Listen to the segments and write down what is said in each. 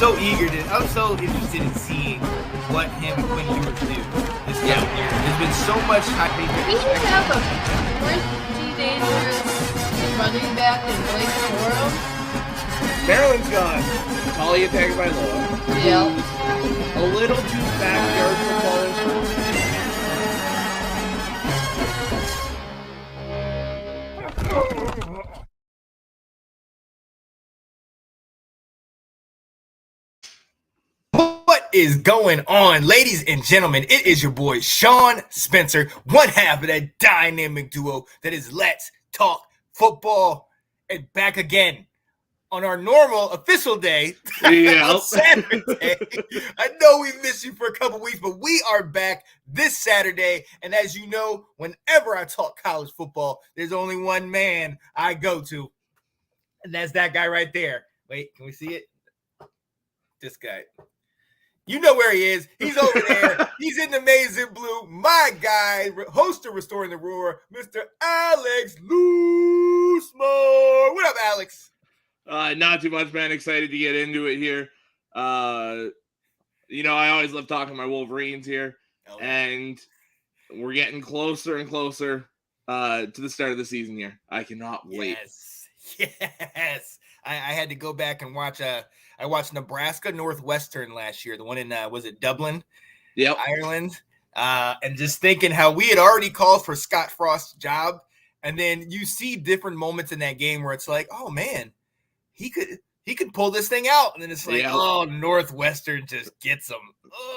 so interested in seeing what him and Quinn Ewers do this year. There's been so much hype. We should have a pretty dangerous running back in Blake Corum. Maryland's gone. Talia tagged by Loa. Yeah. A little too backyard football. What is going on, ladies and gentlemen? It is your boy Sean Spencer, one half of that dynamic duo that is Let's Talk Football, and back again on our normal official day on Saturday. I know we missed you for a couple weeks, but we are back this Saturday. And as you know, whenever I talk college football, there's only one man I go to, and that's that guy right there. Wait, can we see it? This guy. You know where he is. He's over there. He's in the maize and blue. My guy, host of Restoring the Roar, Mr. Alex Loosemore. What up, Alex? Not too much, man. Excited to get into it here. I always love talking my Wolverines here. And we're getting closer and closer to the start of the season here. I cannot wait. Yes. I had to go back and watch I watched Nebraska Northwestern last year, the one in was it Dublin, Ireland, and just thinking how we had already called for Scott Frost's job, and then you see different moments in that game where it's like, oh man, he could pull this thing out, and then it's like, oh, Northwestern just gets them,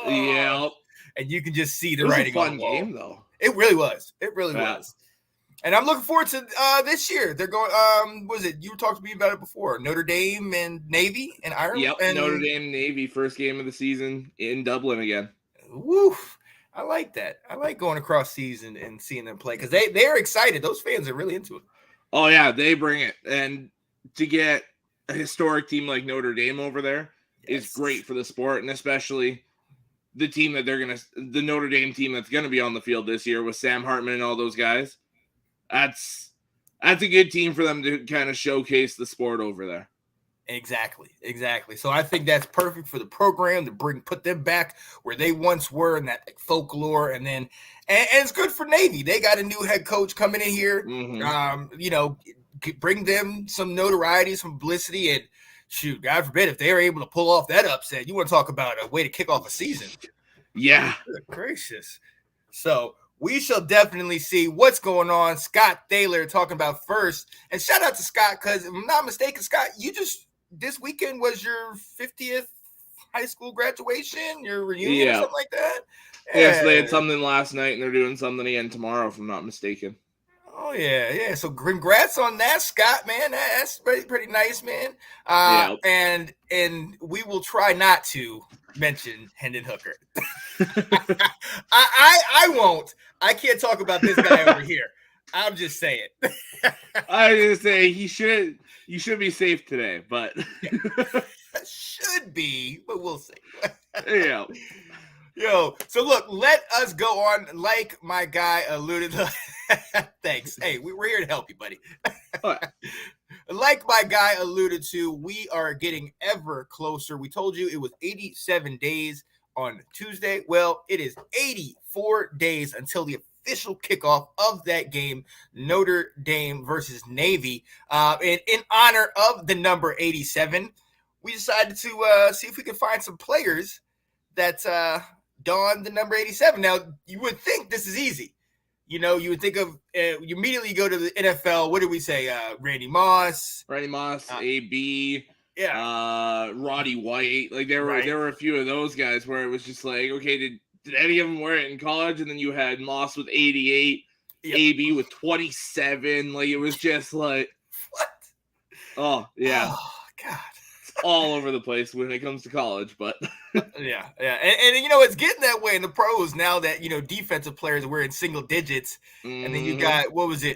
and you can just see the writing on the wall. Game though. It really was. It really was. And I'm looking forward to this year. They're going. Was it you talked to me about it before? Notre Dame and Navy in Ireland. Yep, and Notre Dame Navy first game of the season in Dublin again. Woof! I like that. I like going across seas and seeing them play because they're excited. Those fans are really into it. Oh yeah, they bring it, and to get a historic team like Notre Dame over there is great for the sport, and especially the team that the Notre Dame team that's gonna be on the field this year with Sam Hartman and all those guys. That's a good team for them to kind of showcase the sport over there. Exactly. So I think that's perfect for the program to put them back where they once were in that folklore, and it's good for Navy. They got a new head coach coming in here. Bring them some notoriety, some publicity, and shoot, God forbid if they're able to pull off that upset. You want to talk about a way to kick off a season? Yeah, good gracious. So we shall definitely see what's going on. Scott Thaler talking about first. And shout out to Scott, because if I'm not mistaken, Scott, this weekend was your 50th high school graduation, your reunion or something like that? Yes, they had something last night, and they're doing something again tomorrow, if I'm not mistaken. Oh, yeah. So congrats on that, Scott, man. That's pretty nice, man. And we will try not to mention Hendon Hooker. I won't. I can't talk about this guy over here. I'll just say it. I was gonna say you should be safe today, but should be, but we'll see. Yeah. Yo, so look, let us go on. Like my guy alluded to. Thanks. Hey, we're here to help you, buddy. Like my guy alluded to, we are getting ever closer. We told you it was 87 days on Tuesday. Well, it is 84 days until the official kickoff of that game, Notre Dame versus Navy. And in honor of the number 87, we decided to see if we could find some players that don the number 87. Now, you would think this is easy. You would think of you immediately go to the NFL. What did we say? Randy Moss, AB, Roddy White. Like there were a few of those guys where it was just like, okay, did any of them wear it in college? And then you had Moss with 88, AB with 27. Like it was just like, what? Oh yeah. Oh God. All over the place when it comes to college, but yeah. And it's getting that way in the pros now that defensive players are wearing single digits, and then you got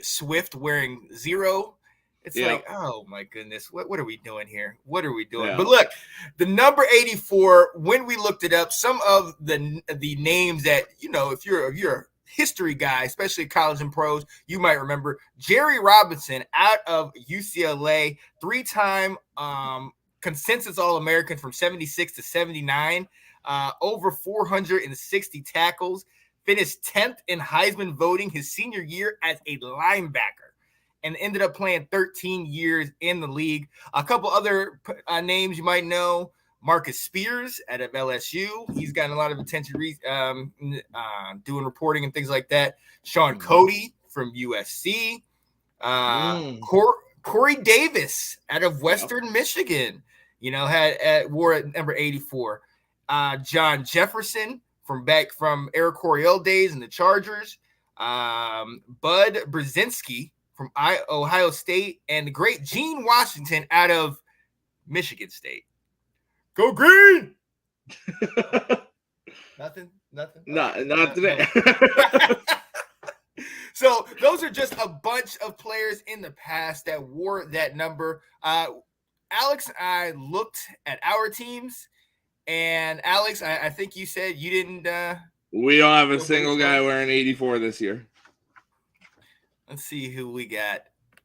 Swift wearing 0. It's like, oh my goodness, what are we doing here? What are we doing? But look, the number 84. When we looked it up, some of the names that if you're a history guy, especially college and pros, you might remember Jerry Robinson out of UCLA, 3-time consensus All-American from 76 to 79, over 460 tackles, finished 10th in Heisman voting his senior year as a linebacker, and ended up playing 13 years in the league. A couple other names you might know: Marcus Spears out of LSU. He's gotten a lot of attention doing reporting and things like that. Sean Cody from USC. Corey Davis out of Western Michigan, wore at number 84. John Jefferson from Eric Coryell days in the Chargers. Bud Brzezinski from Ohio State, and the great Gene Washington out of Michigan State. Go Green! Nothing. Not today. So those are just a bunch of players in the past that wore that number. Alex and I looked at our teams, and Alex, I think you said you didn't. We don't have a single guy wearing 84 this year. Let's see who we got.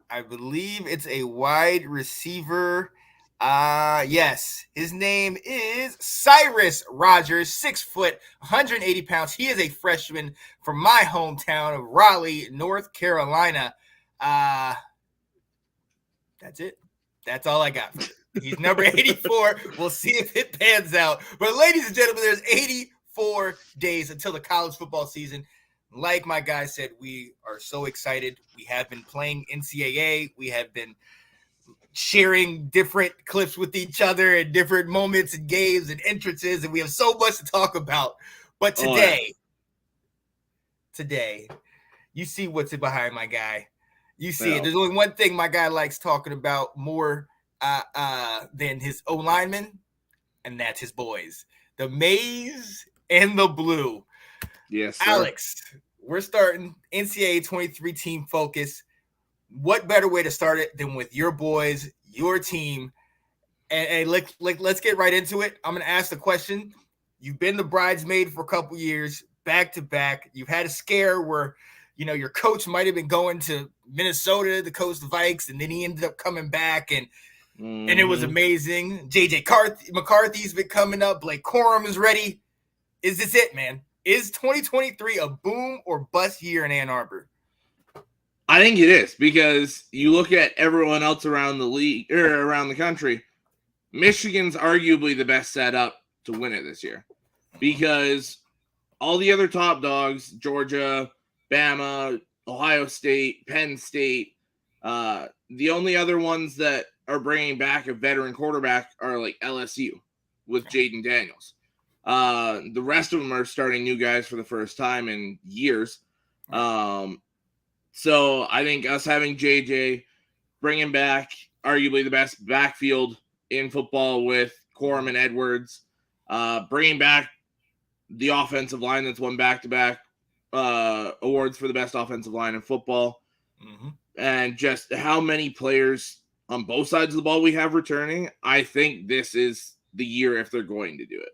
I believe it's a wide receiver. Yes, his name is Cyrus Rogers, 6 foot, 180 pounds. He is a freshman from my hometown of Raleigh, North Carolina. That's it. That's all I got. He's number 84. We'll see if it pans out. But ladies and gentlemen, there's 84 days until the college football season. Like my guy said, we are so excited. We have been playing NCAA. We have been sharing different clips with each other and different moments and games and entrances, and we have so much to talk about. But today, you see what's behind my guy. You see it. There's only one thing my guy likes talking about more than his O-linemen, and that's his boys. The maize and the blue. Yes, sir. Alex, we're starting NCAA 23 team focus. What better way to start it than with your boys, your team? And let's get right into it. I'm going to ask the question. You've been the bridesmaid for a couple years, back to back. You've had a scare where, your coach might have been going to Minnesota to coach the Vikes, and then he ended up coming back, and it was amazing. JJ McCarthy's been coming up. Blake Corum is ready. Is this it, man? Is 2023 a boom or bust year in Ann Arbor? I think it is, because you look at everyone else around the league or around the country. Michigan's arguably the best set up to win it this year, because all the other top dogs, Georgia, Bama, Ohio State, Penn State, the only other ones that are bringing back a veteran quarterback are like LSU with Jaden Daniels. The rest of them are starting new guys for the first time in years. So I think us having JJ, bringing back arguably the best backfield in football with Corum and Edwards, bringing back the offensive line that's won back-to-back awards for the best offensive line in football, and just how many players on both sides of the ball we have returning. I think this is the year if they're going to do it.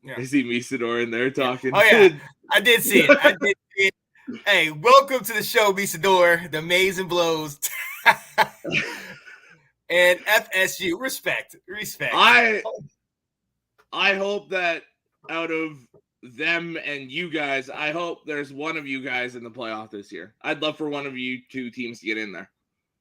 Yeah. I see Misador in there talking. Oh, yeah. I did see it. Hey, welcome to the show, Misador, the Maize and Blows. And FSU. Respect. I hope that out of them and you guys, I hope there's one of you guys in the playoff this year. I'd love for one of you two teams to get in there.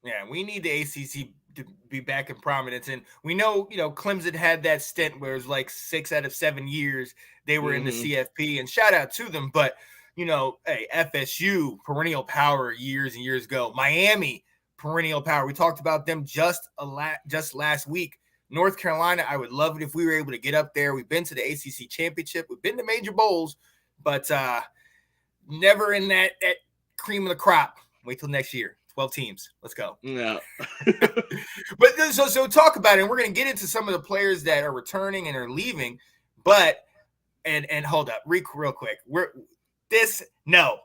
Yeah, we need the ACC to be back in prominence. And we know, Clemson had that stint where it was like 6 out of 7 years they were in the CFP, and shout out to them. But, hey, FSU, perennial power years and years ago. Miami, perennial power. We talked about them just last week. North Carolina, I would love it if we were able to get up there. We've been to the ACC championship. We've been to major bowls, but never in that cream of the crop. Wait till next year. 12 teams. Let's go. No. But so talk about it. And we're going to get into some of the players that are returning and are leaving. But and hold up, real quick. No.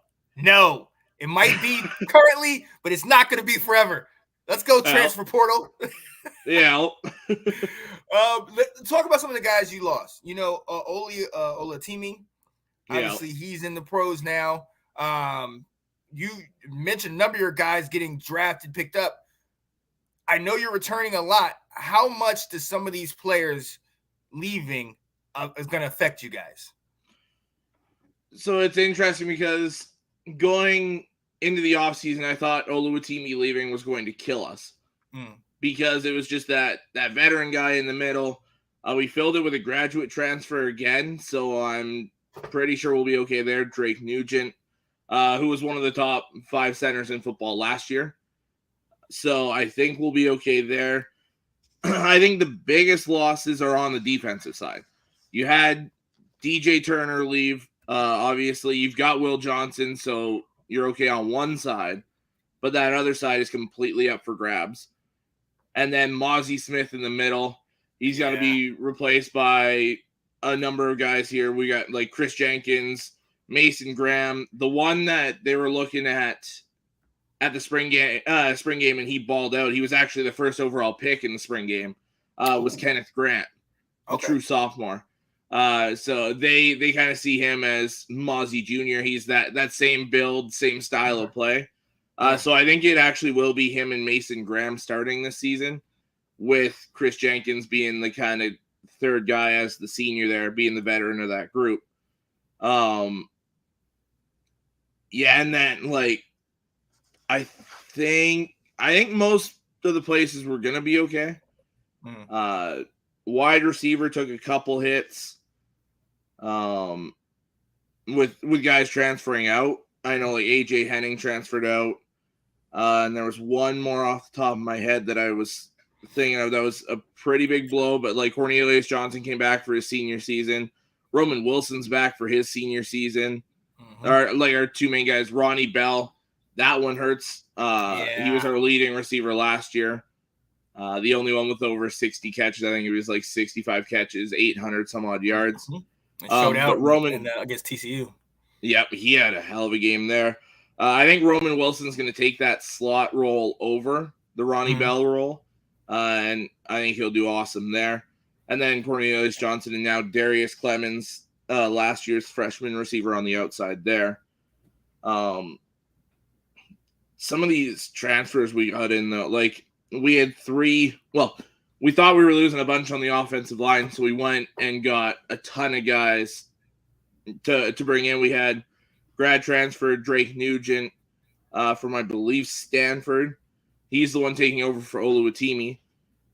It might be currently, but it's not going to be forever. Let's go transfer portal. Yeah. Let's talk about some of the guys you lost. Olatimi. Obviously, he's in the pros now. You mentioned a number of your guys getting drafted, picked up. I know you're returning a lot. how much does some of these players leaving is going to affect you guys? So it's interesting because going into the offseason, I thought Oluwatimi leaving was going to kill us because it was just that veteran guy in the middle. We filled it with a graduate transfer again, so I'm pretty sure we'll be okay there. Drake Nugent, who was one of the top 5 centers in football last year. So I think we'll be okay there. I think the biggest losses are on the defensive side. You had DJ Turner leave. Obviously, you've got Will Johnson, so you're okay on one side, but that other side is completely up for grabs. And then Mozzie Smith in the middle. He's got to be replaced by a number of guys here. We got like Chris Jenkins, Mason Graham. The one that they were looking at the spring game, and he balled out. He was actually the first overall pick in the spring game. Was Kenneth Grant, a true sophomore. So they kind of see him as Mozzie Jr. He's that same build, same style of play. So I think it actually will be him and Mason Graham starting this season, with Chris Jenkins being the kind of third guy as the senior there, being the veteran of that group. And then like I think most of the places were gonna be okay. Wide receiver took a couple hits. With guys transferring out. I know like AJ Henning transferred out. And there was one more off the top of my head that I was thinking of that was a pretty big blow, but like Cornelius Johnson came back for his senior season. Roman Wilson's back for his senior season. Our 2 main guys, Ronnie Bell. That one hurts. He was our leading receiver last year. The only one with over 60 catches. I think it was like 65 catches, 800 some odd yards. Showed out but Roman against TCU. Yep, he had a hell of a game there. I think Roman Wilson's going to take that slot role over the Ronnie Bell role, and I think he'll do awesome there. And then Cornelius Johnson and now Darius Clemens, last year's freshman receiver on the outside there. Some of these transfers we got in, though, like we had 3 – well, we thought we were losing a bunch on the offensive line, so we went and got a ton of guys to bring in. We had grad transfer Drake Nugent from, I believe, Stanford. He's the one taking over for Oluwatimi.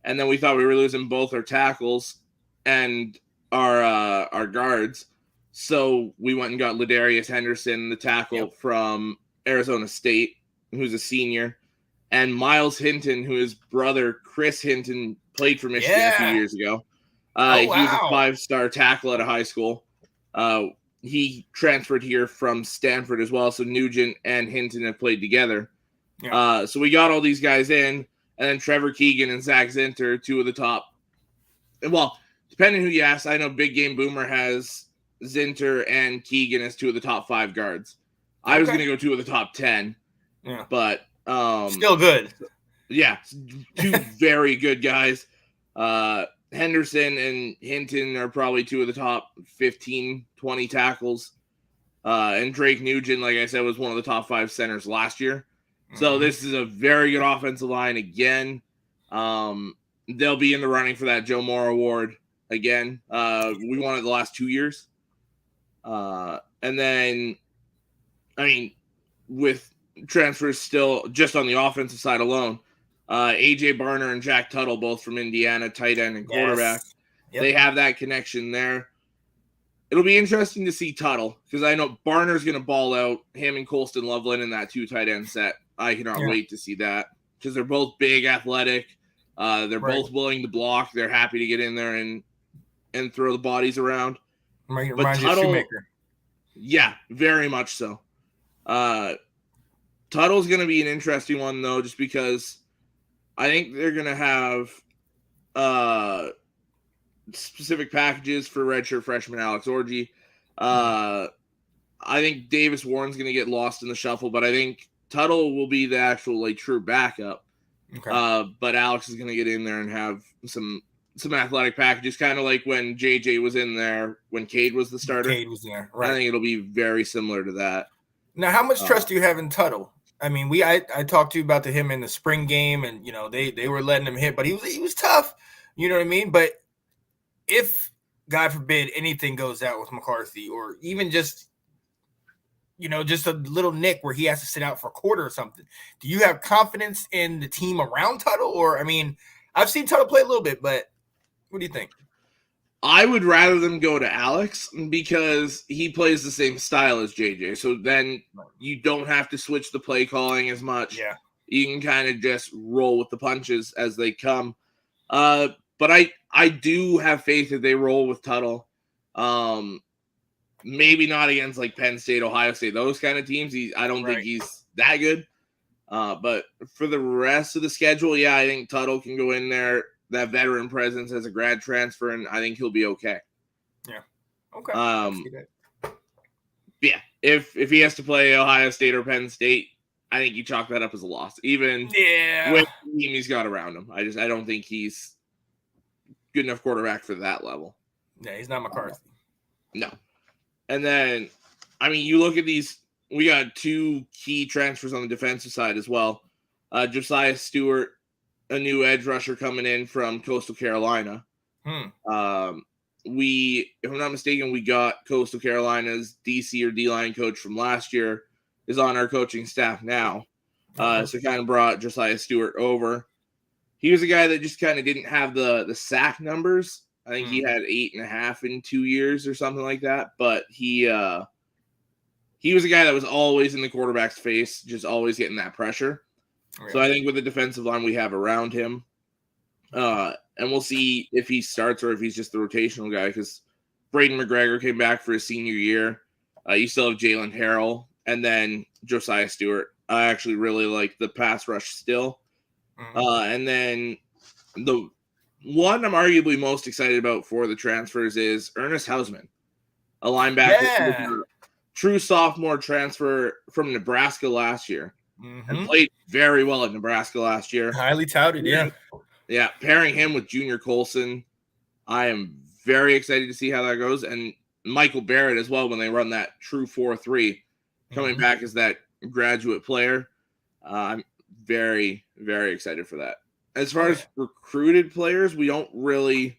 And then we thought we were losing both our tackles and our guards. So we went and got Ladarius Henderson, the tackle from Arizona State, who's a senior. And Miles Hinton, who his brother Chris Hinton played for Michigan a few years ago. He was a 5-star tackle at a high school. He transferred here from Stanford as well. So Nugent and Hinton have played together. So we got all these guys in. And then Trevor Keegan and Zach Zinter, 2 of the top. Well, depending who you ask, I know Big Game Boomer has Zinter and Keegan as 2 of the top 5 guards. I was going to go 2 of the top 10. Yeah. But still good. Yeah, 2 very good guys. Henderson and Hinton are probably 2 of the top 15, 20 tackles. And Drake Nugent, like I said, was one of the top 5 centers last year. So this is a very good offensive line again. They'll be in the running for that Joe Moore Award again. We won it the last 2 years. And then, I mean, with transfers still just on the offensive side alone, AJ Barner and Jack Tuttle, both from Indiana, tight end and quarterback. They have that connection there. It'll be interesting to see Tuttle because I know Barner's going to ball out, him and Colston Loveland in that 2 tight end set. I cannot wait to see that because they're both big, athletic. They're both willing to block. They're happy to get in there and throw the bodies around. But Tuttle, Shoemaker. Yeah, very much so. Tuttle's going to be an interesting one, though, just because I think they're going to have specific packages for redshirt freshman Alex Orji. I think Davis Warren's going to get lost in the shuffle, but I think Tuttle will be the actual like true backup. But Alex is going to get in there and have some athletic packages, kind of like when JJ was in there when Cade was the starter. Cade was there, right? I think it'll be very similar to that. Now, how much trust do you have in Tuttle? I mean, I talked to you about him in the spring game, and they were letting him hit, but he was tough. You know what I mean? But if God forbid anything goes out with McCarthy, or even just just a little nick where he has to sit out for a quarter or something, do you have confidence in the team around Tuttle? Or I mean, I've seen Tuttle play a little bit, but what do you think? I would rather them go to Alex because he plays the same style as JJ. So then you don't have to switch the play calling as much. Yeah. You can kind of just roll with the punches as they come. But I do have faith that they roll with Tuttle. Maybe not against like Penn State, Ohio State, those kind of teams. I don't think he's that good. But for the rest of the schedule, yeah, I think Tuttle can go in there. That veteran presence as a grad transfer, and I think he'll be okay. Yeah. Okay. Yeah. If he has to play Ohio State or Penn State, I think you chalk that up as a loss. Even with the team he's got around him. I don't think he's good enough quarterback for that level. Yeah, he's not McCarthy. No. And then, I mean, you look at these, we got two key transfers on the defensive side as well. Josiah Stewart, a new edge rusher coming in from Coastal Carolina. If I'm not mistaken, we got Coastal Carolina's DC or D-line coach from last year is on our coaching staff now. So kind of brought Josiah Stewart over. He was a guy that just kind of didn't have the sack numbers. I think he had 8.5 in 2 years or something like that. But he was a guy that was always in the quarterback's face, just always getting that pressure. So I think with the defensive line we have around him, and we'll see if he starts or if he's just the rotational guy, because Braden McGregor came back for his senior year. You still have Jalen Harrell and then Josiah Stewart. I actually really like the pass rush still. And then the one I'm arguably most excited about for the transfers is Ernest Hausman, a linebacker, true sophomore transfer from Nebraska last year. And played very well at Nebraska last year. Highly touted, yeah. Yeah, pairing him with Junior Colson, I am very excited to see how that goes. And Michael Barrett as well when they run that true 4-3, coming back as that graduate player. I'm very, very excited for that. As far as recruited players, we don't really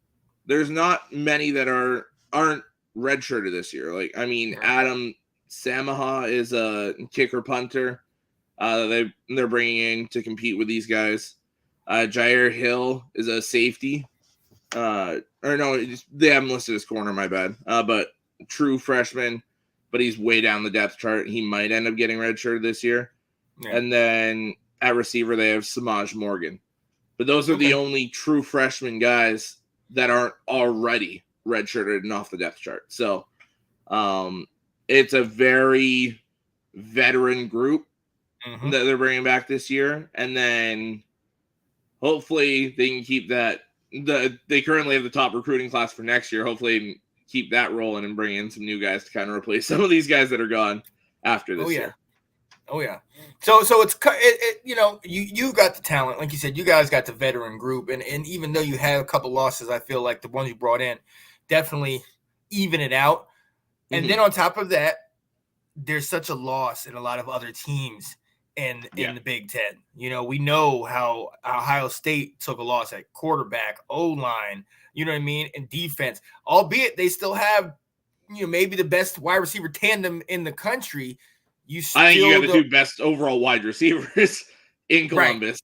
– there's not many that aren't redshirted this year. Like, I mean, Adam Samaha is a kicker punter. They're bringing in to compete with these guys. Jair Hill is a safety. They haven't listed his corner, my bad. But true freshman, but he's way down the depth chart. He might end up getting redshirted this year. Yeah. And then at receiver, they have Samaj Morgan. But those are the only true freshman guys that aren't already redshirted and off the depth chart. So it's a very veteran group that they're bringing back this year. And then hopefully they can keep that. They currently have the top recruiting class for next year. Hopefully they can keep that rolling and bring in some new guys to kind of replace some of these guys that are gone after this year. Oh yeah. So it's you got the talent, like you said. You guys got the veteran group, and even though you have a couple losses, I feel like the ones you brought in definitely even it out. And then on top of that, there's such a loss in a lot of other teams in the Big Ten. We know how Ohio State took a loss at quarterback, O-line, you know what I mean, and defense. Albeit they still have, maybe the best wide receiver tandem in the country. I think you have the two best overall wide receivers in Columbus.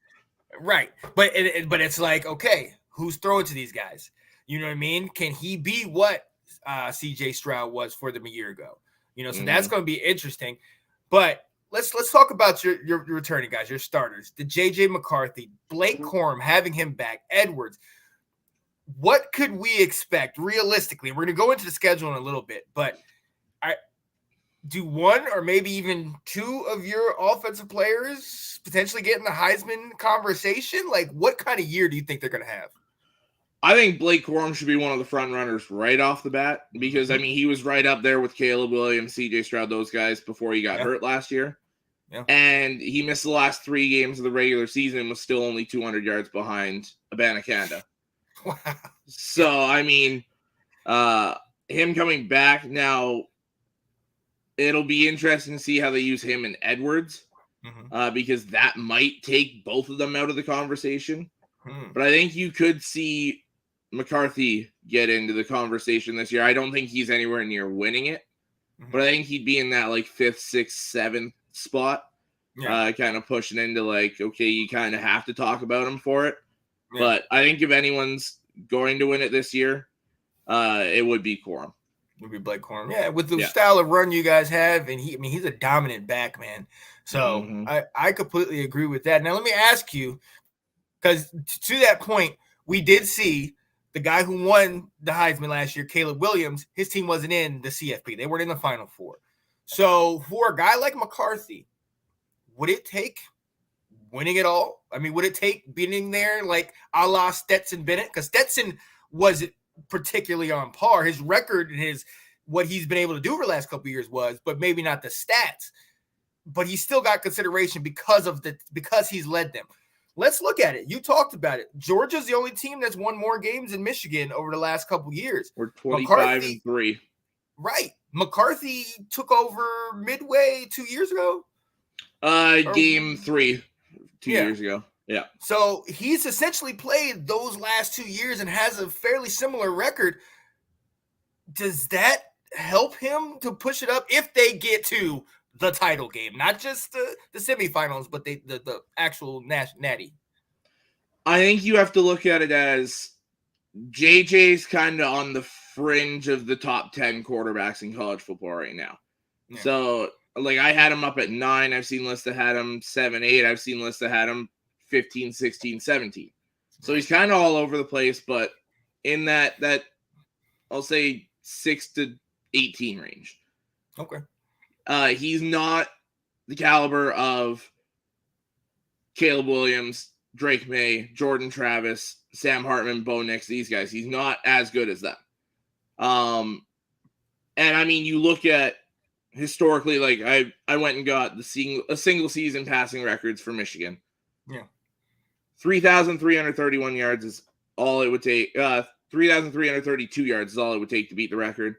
Right. But it's like, okay, who's throwing to these guys? You know what I mean? Can he be what C.J. Stroud was for them a year ago? So that's going to be interesting. But let's talk about your returning guys, your starters. The J.J. McCarthy, Blake Corum, having him back, Edwards. What could we expect realistically? We're going to go into the schedule in a little bit, but do one or maybe even two of your offensive players potentially get in the Heisman conversation? Like, what kind of year do you think they're going to have? I think Blake Corum should be one of the front runners right off the bat because, I mean, he was right up there with Caleb Williams, C.J. Stroud, those guys before he got hurt last year. Yeah. And he missed the last 3 games of the regular season and was still only 200 yards behind Abanikanda. Wow. So, I mean, him coming back now, it'll be interesting to see how they use him and Edwards because that might take both of them out of the conversation. Hmm. But I think you could see McCarthy get into the conversation this year. I don't think he's anywhere near winning it, but I think he'd be in that like 5th, 6th, 7th spot, kind of pushing into like, okay, you kind of have to talk about him for it. Yeah. But I think if anyone's going to win it this year, it would be Corum. It would be Blake Corum. Yeah, with the style of run you guys have, and he's a dominant back, man. So I completely agree with that. Now let me ask you, because to that point, we did see the guy who won the Heisman last year, Caleb Williams, his team wasn't in the CFP. They weren't in the Final Four. So for a guy like McCarthy, would it take winning it all? I mean, would it take being there like a la Stetson Bennett? Because Stetson wasn't particularly on par. His record and what he's been able to do over the last couple of years was, but maybe not the stats. But he still got consideration because he's led them. Let's look at it. You talked about it. Georgia's the only team that's won more games than Michigan over the last couple of years. We're 25-3. Right. McCarthy took over midway 2 years ago. Game 3 2 years ago. Yeah. So he's essentially played those last 2 years and has a fairly similar record. Does that help him to push it up if they get to the title game, not just the semifinals, but the actual natty? I think you have to look at it as JJ's kind of on the fringe of the top 10 quarterbacks in college football right now. Yeah. So, like, I had him up at 9. I've seen lists that had him 7, 8. I've seen lists that had him 15, 16, 17. So he's kind of all over the place, but in that I'll say 6 to 18 range. Okay. He's not the caliber of Caleb Williams, Drake May, Jordan Travis, Sam Hartman, Bo Nix, these guys. He's not as good as them. And I mean, you look at historically, like I went and got a single season passing records for Michigan. Yeah. 3,331 yards is all it would take. 3,332 yards is all it would take to beat the record.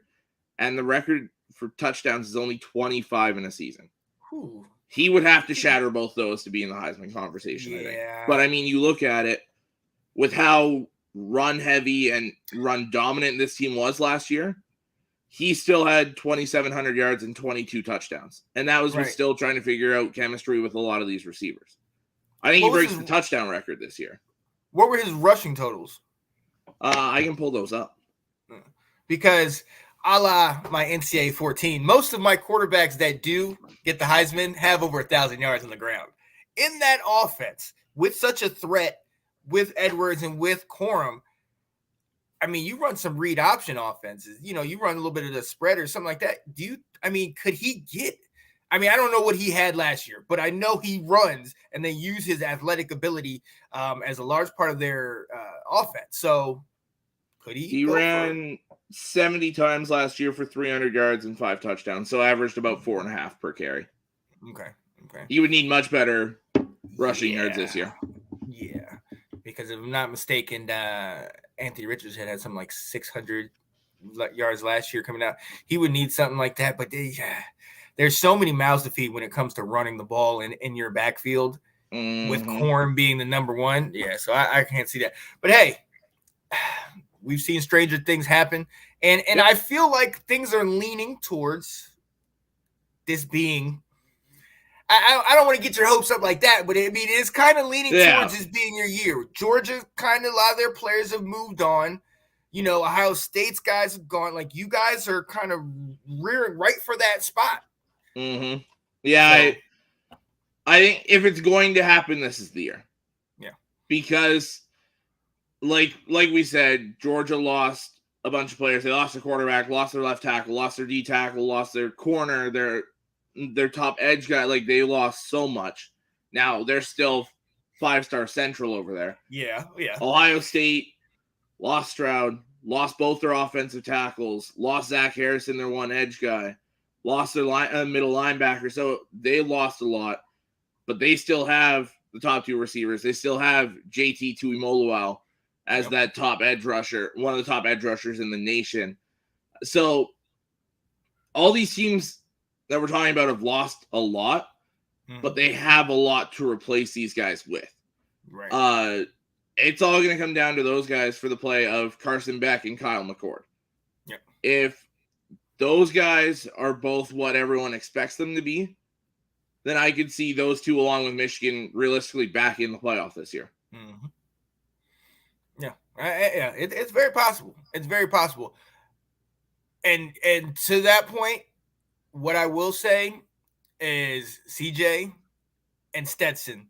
And the record for touchdowns is only 25 in a season. Ooh. He would have to shatter both those to be in the Heisman conversation, I think. But I mean, you look at it with how run heavy and run dominant this team was last year. He still had 2,700 yards and 22 touchdowns. And that was with still trying to figure out chemistry with a lot of these receivers. I think he breaks the touchdown record this year. What were his rushing totals? I can pull those up. Because a la my NCAA 14, most of my quarterbacks that do get the Heisman have over 1,000 yards on the ground. In that offense, with such a threat, with Edwards and with Corum, I mean, you run some read option offenses. You know, you run a little bit of the spread or something like that. Could he get – I mean, I don't know what he had last year, but I know he runs and they use his athletic ability as a large part of their offense. So could he – He ran 70 times last year for 300 yards and 5 touchdowns, so averaged about 4.5 per carry. Okay. He would need much better rushing yards this year. Yeah, because if I'm not mistaken, Anthony Richardson had something like 600 yards last year coming out. He would need something like that, but there's so many mouths to feed when it comes to running the ball in your backfield with Corum being the number one. Yeah, so I can't see that. But hey, we've seen stranger things happen, and I feel like things are leaning towards this being – I don't want to get your hopes up like that, but I mean, it's kind of leaning towards this being your year. Georgia, kind of a lot of their players have moved on. You know, Ohio State's guys have gone. Like, you guys are kind of rearing right for that spot. Mm-hmm. Yeah, so, I think if it's going to happen, this is the year. Yeah. Because, like we said, Georgia lost a bunch of players. They lost their quarterback, lost their left tackle, lost their D tackle, lost their corner, their top edge guy. Like, they lost so much. Now they're still 5-star central over there. Yeah. Ohio State lost Stroud, lost both their offensive tackles, lost Zach Harrison, their one edge guy, lost their middle linebacker. So they lost a lot, but they still have the top 2 receivers. They still have JT Tuimoloau as that top edge rusher, one of the top edge rushers in the nation. So all these teams that we're talking about have lost a lot, but they have a lot to replace these guys with. Right. It's all going to come down to those guys for the play of Carson Beck and Kyle McCord. Yeah. If those guys are both what everyone expects them to be, then I could see those two along with Michigan realistically back in the playoff this year. Mm-hmm. Yeah. It's very possible. It's very possible. And to that point, what I will say is CJ and Stetson,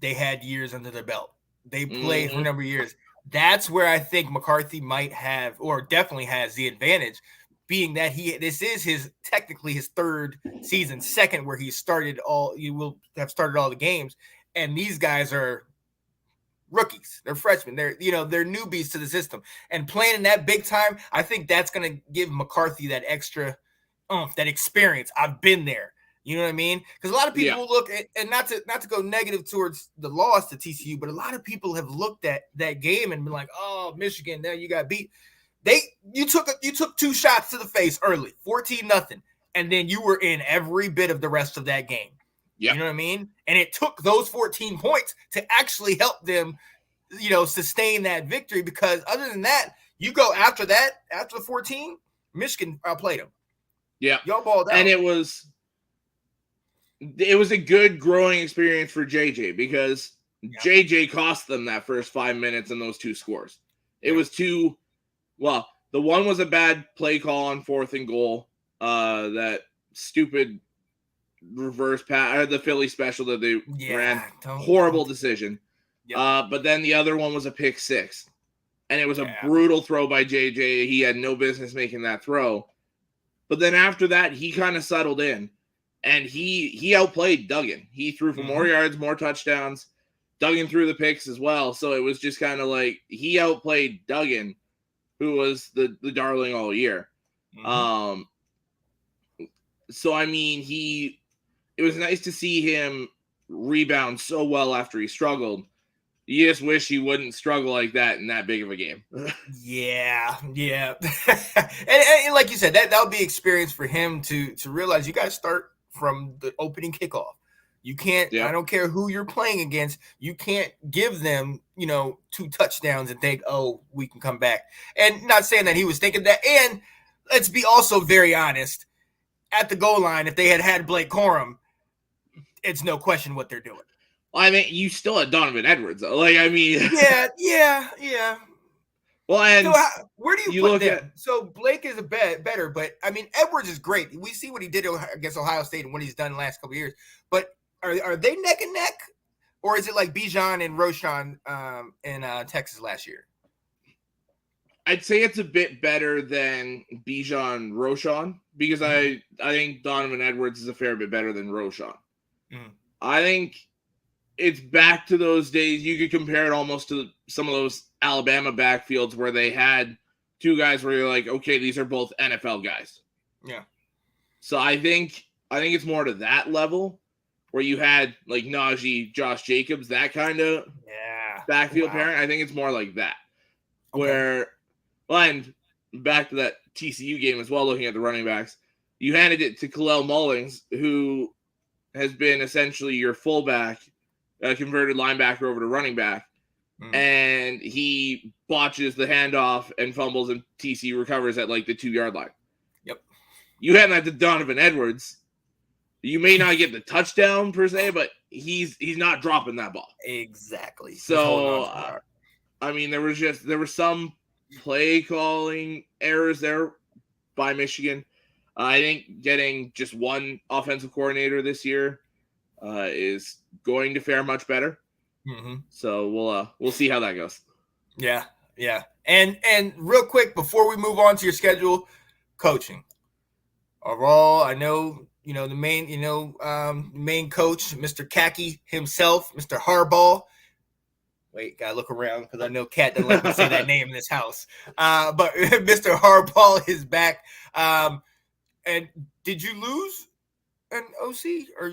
they had years under their belt. They played for a number of years. That's where I think McCarthy might have, or definitely has, the advantage, being that this is technically his third season, second where he will have started all the games, and these guys are rookies. They're freshmen. They're newbies to the system, and playing in that big time, I think that's going to give McCarthy that extra that experience. I've been there. You know what I mean? Because a lot of people look at, and not to go negative towards the loss to TCU, but a lot of people have looked at that game and been like, "Oh, Michigan, now you got beat." You took 2 shots to the face early, 14-0, and then you were in every bit of the rest of that game. Yep. You know what I mean? And it took those 14 points to actually help them, sustain that victory. Because other than that, you go after the 14, Michigan outplayed them. Yeah, y'all balled out, and it was a good growing experience for JJ because JJ cost them that first 5 minutes and those 2 scores. It was 2. Well, the one was a bad play call on 4th and goal. That stupid reverse pass, the Philly special that they ran. Horrible decision. Yep. But then the other one was a pick 6. And it was a brutal throw by JJ. He had no business making that throw. But then after that, he kind of settled in. And he outplayed Duggan. He threw for more yards, more touchdowns. Duggan threw the picks as well. So it was just kind of like he outplayed Duggan, who was the darling all year. So, I mean, it was nice to see him rebound so well after he struggled. You just wish he wouldn't struggle like that in that big of a game. Yeah. and like you said, that would be experience for him to realize you got to start from the opening kickoff. You can't, I don't care who you're playing against, you can't give them, 2 touchdowns and think, oh, we can come back. And not saying that he was thinking that. And let's be also very honest, at the goal line, if they had Blake Corum, it's no question what they're doing. Well, I mean, you still had Donovan Edwards, though. Like, I mean. Yeah. Well, and so where do you put them? So Blake is better, but I mean, Edwards is great. We see what he did against Ohio State and what he's done the last couple of years. But are they neck and neck, or is it like Bijan and Roschon in Texas last year? I'd say it's a bit better than Bijan Roschon because I think Donovan Edwards is a fair bit better than Roschon. I think it's back to those days. You could compare it almost to some of those Alabama backfields where they had 2 guys where you're like, okay, these are both NFL guys. Yeah. So I think it's more to that level where you had like Najee, Josh Jacobs, that kind of backfield pairing. I think it's more like that. Okay. And back to that TCU game as well, looking at the running backs, you handed it to Khalil Mullings, who has been essentially your fullback, converted linebacker over to running back, and he botches the handoff and fumbles, and TCU recovers at like the 2-yard line. Yep. You hand that to Donovan Edwards, you may not get the touchdown per se, but he's not dropping that ball. Exactly. So, I mean, there was some play calling errors there by Michigan. I think getting just one offensive coordinator this year is going to fare much better. So we'll see how that goes. Yeah. And real quick before we move on to your schedule, coaching. Overall, I know the main coach, Mr. Khaki himself, Mr. Harbaugh. Wait, gotta look around because I know Kat doesn't let me say that name in this house. But Mr. Harbaugh is back. And did you lose an OC? Or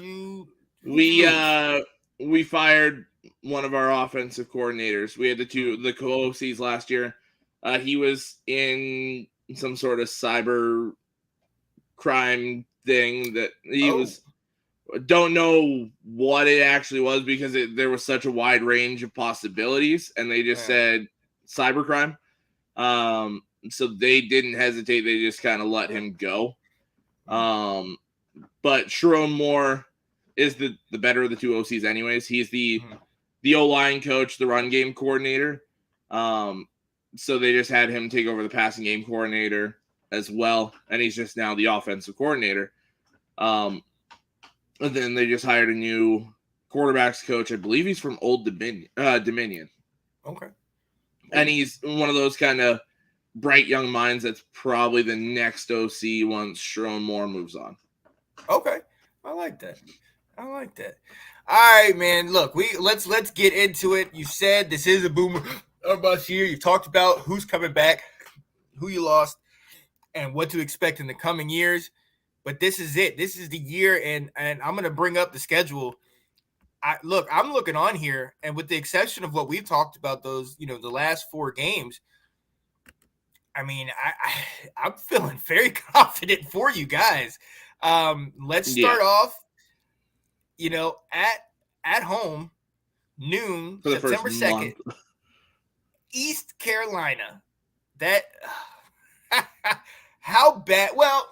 we fired one of our offensive coordinators. We had the co-OCs last year. He was in some sort of cyber crime thing that he was. Don't know what it actually was because there was such a wide range of possibilities, and they just said cybercrime. So they didn't hesitate. They just kind of let him go. But Sharon Moore is the better of the two OCs anyways. He's the O-line coach, the run game coordinator. So they just had him take over the passing game coordinator as well, and he's just now the offensive coordinator. And then they just hired a new quarterbacks coach. I believe he's from Old Dominion. Okay. And he's one of those kind of bright young minds that's probably the next OC once Sharon Moore moves on. Okay. I like that. All right, man. Look, let's get into it. You said this is a boomer or bust year. You talked about who's coming back, who you lost, and what to expect in the coming years. But this is it. This is the year, and I'm going to bring up the schedule. I'm looking on here, and with the exception of what we've talked about, those, the last 4 games, I mean, I'm feeling very confident for you guys. Let's start off, at home, noon, for the September 2nd, East Carolina. That how bad? Well,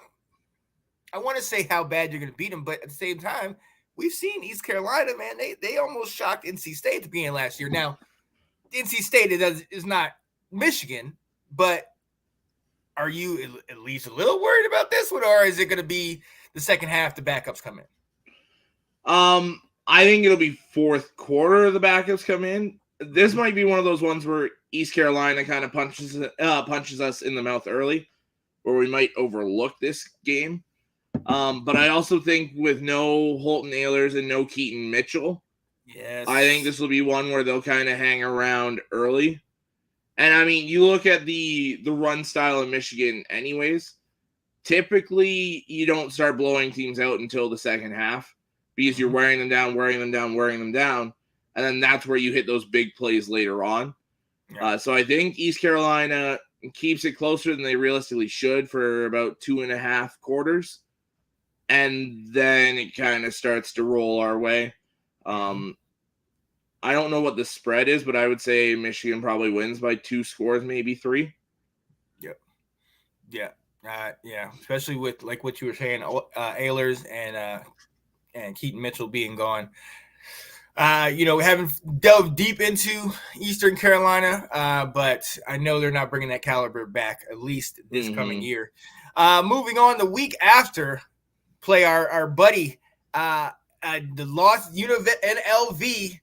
I want to say how bad you're going to beat them, but at the same time, we've seen East Carolina, man. They almost shocked NC State at the beginning of last year. Now, NC State is not Michigan, but are you at least a little worried about this one, or is it going to be the second half the backups come in? I think it'll be fourth quarter the backups come in. This might be one of those ones where East Carolina kind of punches us in the mouth early, where we might overlook this game. But I also think with no Holton Ahlers and no Keaton Mitchell, I think this will be one where they'll kind of hang around early. And I mean, you look at the run style in Michigan anyways, typically you don't start blowing teams out until the second half because you're wearing them down, and then that's where you hit those big plays later on. Yeah. So I think East Carolina keeps it closer than they realistically should for about 2.5 quarters. And then it kind of starts to roll our way. I don't know what the spread is, but I would say Michigan probably wins by 2 scores, maybe 3. Yep. Yeah. Yeah. Especially with like what you were saying, Ahlers and Keaton Mitchell being gone. We haven't delved deep into Eastern Carolina, but I know they're not bringing that caliber back, at least this coming year. Moving on, the week after, play our buddy, the lost NLV.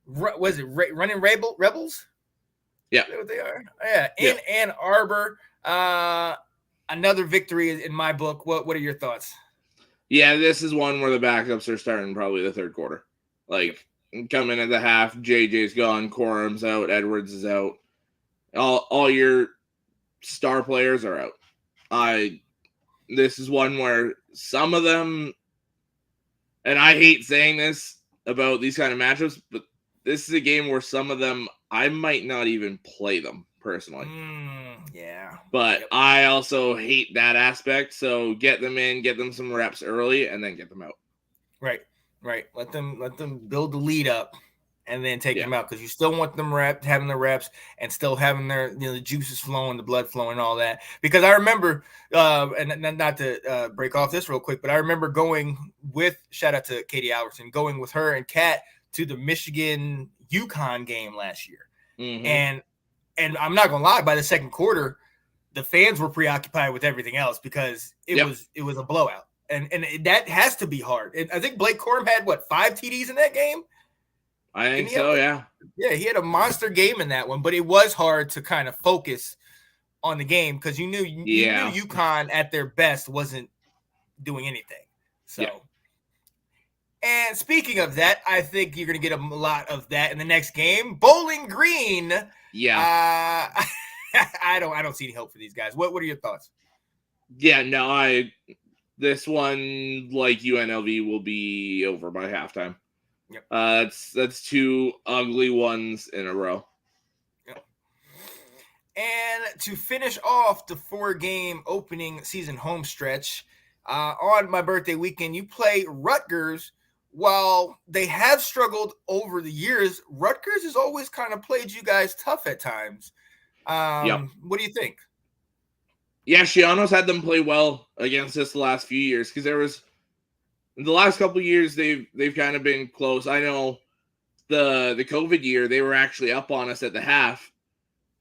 Was it Running Rebels? Yeah. Is that what they are? Yeah. In Ann Arbor. Another victory in my book. What are your thoughts? Yeah, this is one where the backups are starting probably the third quarter. Like, coming at the half, JJ's gone, Corum's out, Edwards is out. All your star players are out. This is one where some of them, and I hate saying this about these kind of matchups, but this is a game where some of them, I might not even play them personally. Yeah. But I also hate that aspect. So get them in, get them some reps early, and then get them out. Right. Let them build the lead up and then take them out, because you still want them having the reps and still having their the juices flowing, the blood flowing, all that. Because I remember, and not to break off this real quick, but I remember going with, shout out to Katie Albertson, going with her and Kat to the Michigan UConn game last year. And I'm not gonna lie, by the second quarter, the fans were preoccupied with everything else because it was a blowout. And that has to be hard. And I think Blake Corum had 5 TDs in that game? I think so, yeah. Yeah, he had a monster game in that one, but it was hard to kind of focus on the game because you knew UConn at their best wasn't doing anything. So, and speaking of that, I think you're going to get a lot of that in the next game. Bowling Green. Yeah. I don't see any hope for these guys. What are your thoughts? Yeah, no, this one, like UNLV, will be over by halftime. Yep. That's 2 ugly ones in a row. Yep. And to finish off the 4-game opening season home stretch, on my birthday weekend. You play Rutgers. While they have struggled over the years, Rutgers has always kind of played you guys tough at times. Yep. What do you think? Yeah, Shiano's had them play well against us the last few years because there was the last couple of years they've kind of been close. I know the COVID year they were actually up on us at the half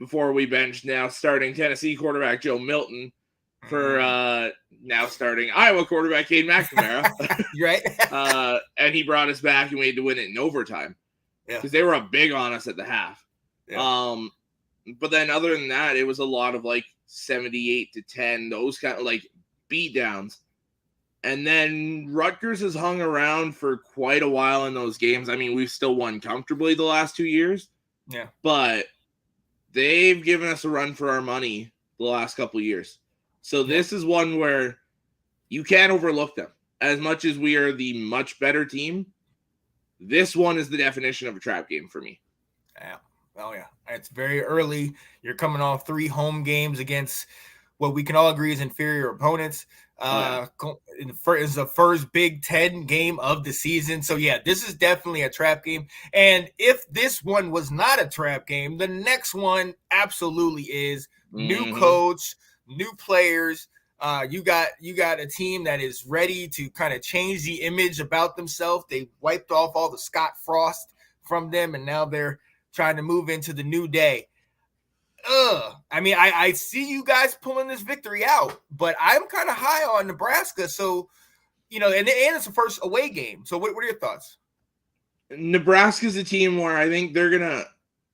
before we benched now starting Tennessee quarterback Joe Milton for now starting Iowa quarterback Cade McNamara. Right. And he brought us back and we had to win it in overtime because they were up big on us at the half. Yeah. But then other than that, it was a lot of like 78-10, those kind of like beat downs. And then Rutgers has hung around for quite a while in those games. I mean, we've still won comfortably the last 2 years. Yeah. But they've given us a run for our money the last couple of years. So this is one where you can't overlook them. As much as we are the much better team, this one is the definition of a trap game for me. Yeah. Oh, yeah. It's very early. You're coming off 3 home games against what we can all agree is inferior opponents. It's the first Big Ten game of the season. So, yeah, this is definitely a trap game. And if this one was not a trap game, the next one absolutely is. New coach, new players. You got a team that is ready to kind of change the image about themselves. They wiped off all the Scott Frost from them, and now they're trying to move into the new day. I mean, I see you guys pulling this victory out, but I'm kind of high on Nebraska. So, and it's the first away game. So what are your thoughts? Nebraska's a team where I think they're going to,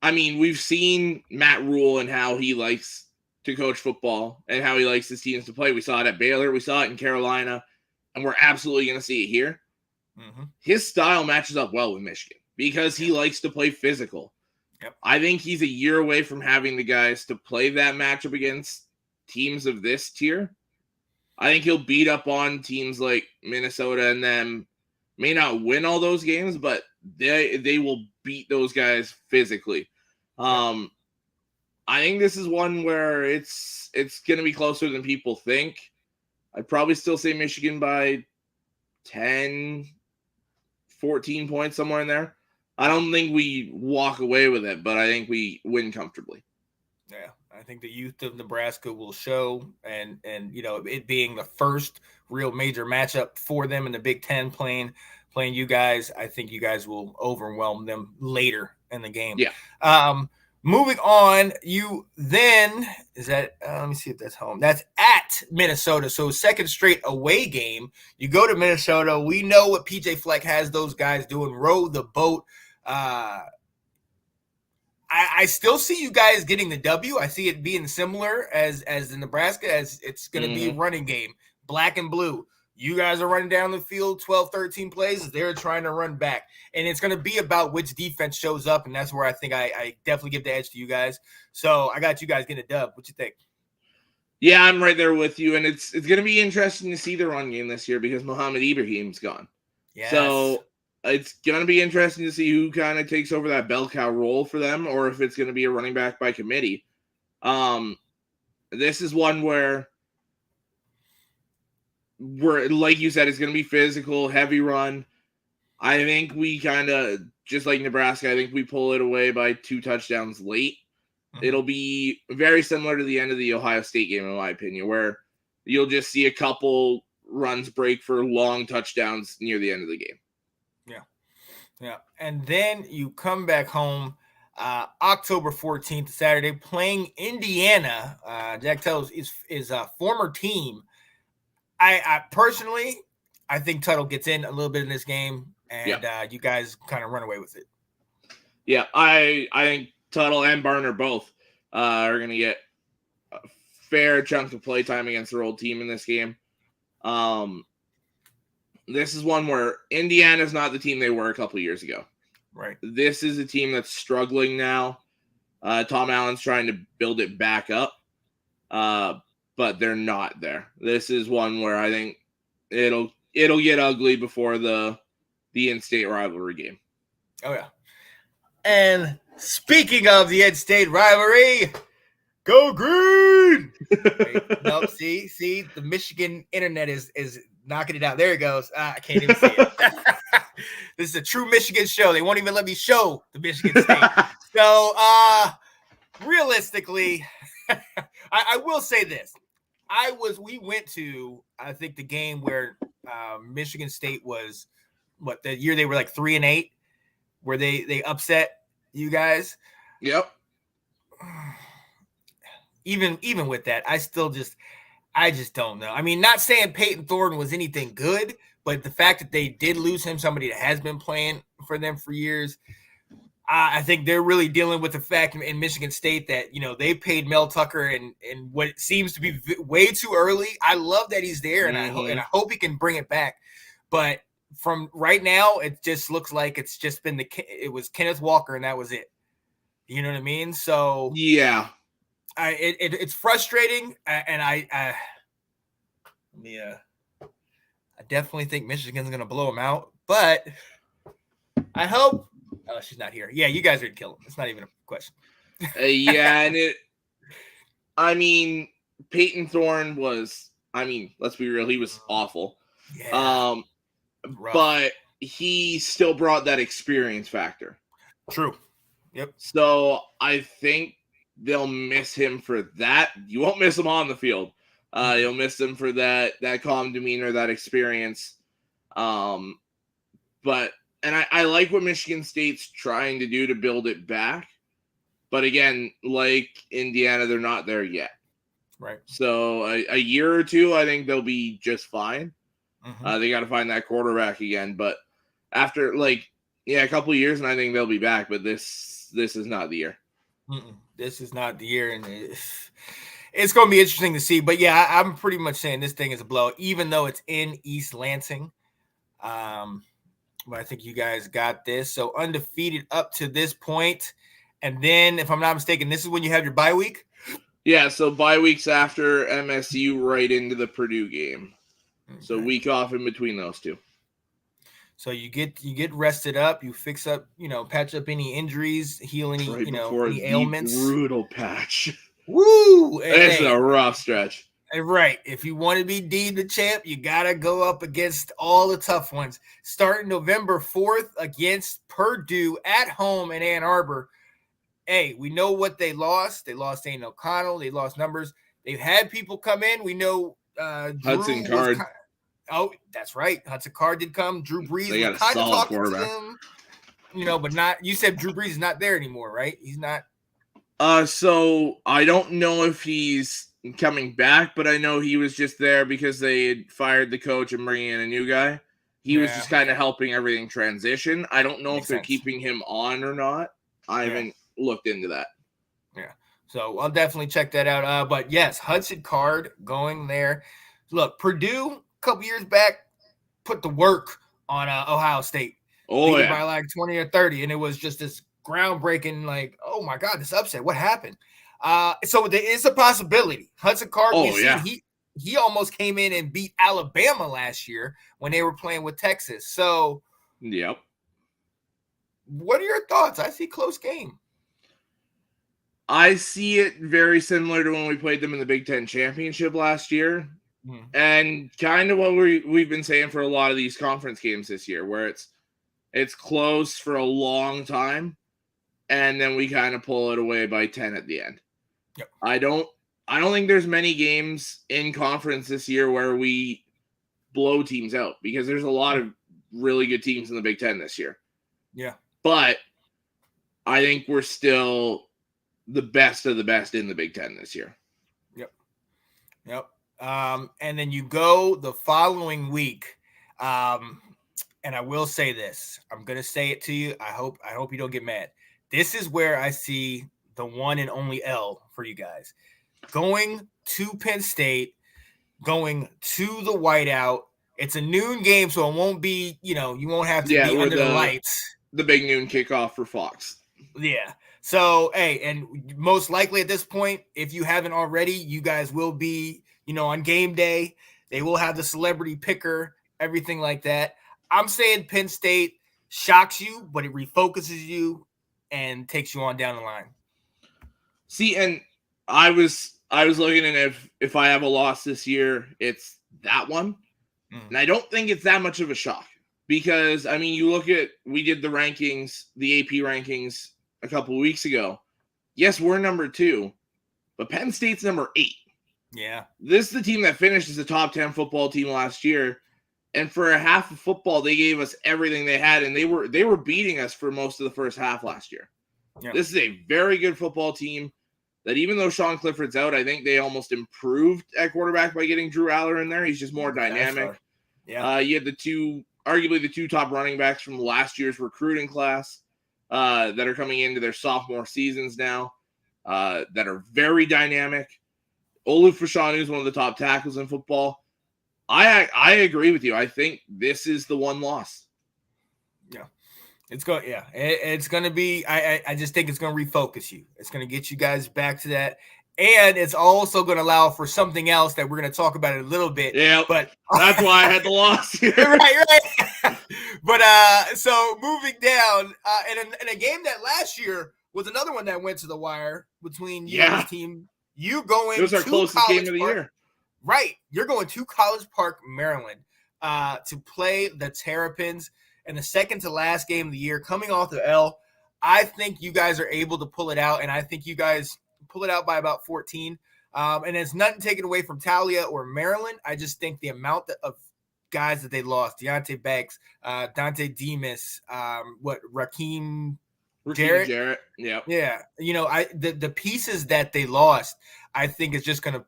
I mean, we've seen Matt Rule and how he likes to coach football and how he likes his teams to play. We saw it at Baylor. We saw it in Carolina, and we're absolutely going to see it here. His style matches up well with Michigan because he likes to play physical. Yep. I think he's a year away from having the guys to play that matchup against teams of this tier. I think he'll beat up on teams like Minnesota and them. May not win all those games, but they will beat those guys physically. I think this is one where it's going to be closer than people think. I'd probably still say Michigan by 10, 14 points, somewhere in there. I don't think we walk away with it, but I think we win comfortably. Yeah, I think the youth of Nebraska will show, and it being the first real major matchup for them in the Big Ten playing you guys, I think you guys will overwhelm them later in the game. Yeah. Moving on, you then is that let me see if that's home. That's at Minnesota. So second straight away game. You go to Minnesota. We know what PJ Fleck has those guys doing. Row the boat. I still see you guys getting the W. I see it being similar as the Nebraska, as it's going to be a running game, black and blue. You guys are running down the field 12, 13 plays. They're trying to run back. And it's going to be about which defense shows up, and that's where I think I definitely give the edge to you guys. So I got you guys getting a dub. What you think? Yeah, I'm right there with you, and it's going to be interesting to see the run game this year because Mohamed Ibrahim's gone. Yes. So it's going to be interesting to see who kind of takes over that bell cow role for them, or if it's going to be a running back by committee. This is one where we're, like you said, it's going to be physical, heavy run. I think we kind of, just like Nebraska, I think we pull it away by 2 touchdowns late. It'll be very similar to the end of the Ohio State game, in my opinion, where you'll just see a couple runs break for long touchdowns near the end of the game. Yeah. And then you come back home October 14th, Saturday, playing Indiana. Jack Tuttle is a former team. I personally, I think Tuttle gets in a little bit in this game, and you guys kind of run away with it. Yeah, I think Tuttle and Barner both are going to get a fair chunk of play time against their old team in this game. This is one where Indiana's not the team they were a couple years ago. Right. This is a team that's struggling now. Tom Allen's trying to build it back up, but they're not there. This is one where I think it'll get ugly before the in-state rivalry game. Oh, yeah. And speaking of the in-state rivalry, go Green! Michigan. Wait, nope. See, the Michigan internet is knocking it out. There it goes. I can't even see it. This is a true Michigan show. They won't even let me show the Michigan State. So, realistically, I will say this. We went to, I think, the game where Michigan State was, the year they were like 3-8, where they upset you guys. Yep. Even with that, I just don't know. I mean, not saying Peyton Thornton was anything good, but the fact that they did lose him, somebody that has been playing for them for years, I think they're really dealing with the fact in Michigan State that, they paid Mel Tucker and what seems to be way too early. I love that he's there, and I hope he can bring it back. But from right now, it just looks like it's just been it was Kenneth Walker, and that was it. You know what I mean? So yeah, it's frustrating, and I definitely think Michigan's going to blow them out, but I hope. Oh, she's not here. Yeah, you guys are going to kill them. It's not even a question. Yeah, and Peyton Thorne was, let's be real, he was awful. Yeah, but he still brought that experience factor. True. Yep. So I think they'll miss him for that. You won't miss him on the field. You'll miss him for that calm demeanor, that experience. But I like what Michigan State's trying to do to build it back. But again, like Indiana, they're not there yet. Right. So a year or two, I think they'll be just fine. Mm-hmm. They got to find that quarterback again. But after a couple of years, and I think they'll be back. But this is not the year. This is not the year, and it's going to be interesting to see. But yeah, I'm pretty much saying this thing is a blow, even though it's in East Lansing. But I think you guys got this. So undefeated up to this point. And then, if I'm not mistaken, this is when you have your bye week? Yeah, so bye weeks after MSU right into the Purdue game. Okay. So week off in between those two. So you get rested up, you fix up, patch up any injuries, heal any, any ailments. Brutal patch. Woo! It's a rough stretch. Right. If you want to be deemed the champ, you got to go up against all the tough ones. Starting November 4th against Purdue at home in Ann Arbor. Hey, we know what they lost. They lost Aiden O'Connell. They lost numbers. They've had people come in. We know Hudson Card. Oh, that's right. Hudson Card did come. Drew Brees. They got a solid quarterback. But not. You said Drew Brees is not there anymore, right? He's not. So I don't know if he's coming back, but I know he was just there because they had fired the coach and bringing in a new guy. He was just kind of helping everything transition. I don't know if they're keeping him on or not. I haven't looked into that. Yeah. So I'll definitely check that out. But yes, Hudson Card going there. Look, Purdue a couple years back put the work on Ohio State. Oh, yeah. By like 20 or 30. And it was just this groundbreaking, oh my God, this upset. What happened? So there is a possibility. Hudson Card, he almost came in and beat Alabama last year when they were playing with Texas. So, yep. What are your thoughts? I see close game. I see it very similar to when we played them in the Big Ten Championship last year. And kind of what we've been saying for a lot of these conference games this year, where it's close for a long time, and then we kind of pull it away by 10 at the end. Yep. I don't think there's many games in conference this year where we blow teams out, because there's a lot of really good teams in the Big Ten this year. Yeah. But I think we're still the best of the best in the Big Ten this year. Yep. And then you go the following week. And I will say this. I'm going to say it to you. I hope you don't get mad. This is where I see the one and only L for you guys. Going to Penn State, going to the whiteout. It's a noon game, so it won't be, you won't have to be under the lights. The big noon kickoff for Fox. Yeah. So, hey, and most likely at this point, if you haven't already, you guys will be, on game day. They will have the celebrity picker, everything like that. I'm saying Penn State shocks you, but it refocuses you and takes you on down the line. See, and I was I was looking at if I have a loss this year, it's that one. And I don't think it's that much of a shock because, I mean, you look at, we did the rankings, the AP rankings a couple of weeks ago. Yes, we're number 2, but Penn State's number 8. Yeah. This is the team that finished as a top 10 football team last year. And for a half of football, they gave us everything they had, and they were beating us for most of the first half last year. Yeah. This is a very good football team that even though Sean Clifford's out, I think they almost improved at quarterback by getting Drew Aller in there. He's just more dynamic. Yeah. You had arguably the 2 top running backs from last year's recruiting class that are coming into their sophomore seasons now that are very dynamic. Olu Fashanu is one of the top tackles in football. I agree with you. I think this is the one loss. Yeah. It's going to be, I just think it's going to refocus you. It's going to get you guys back to that. And it's also going to allow for something else that we're going to talk about in a little bit. Yeah, but that's why I had the loss here. right. But so moving down, in a game that last year was another one that went to the wire between you and your team. You going? It was our closest game of the year. Right, you're going to College Park, Maryland, to play the Terrapins in the second to last game of the year, coming off the L. I think you guys are able to pull it out, and I think you guys pull it out by about 14. And it's nothing taken away from Talia or Maryland. I just think the amount of guys that they lost, Deontay Banks, Dante Demas, Raheem Jarrett. Yeah. You know, the pieces that they lost, I think is just gonna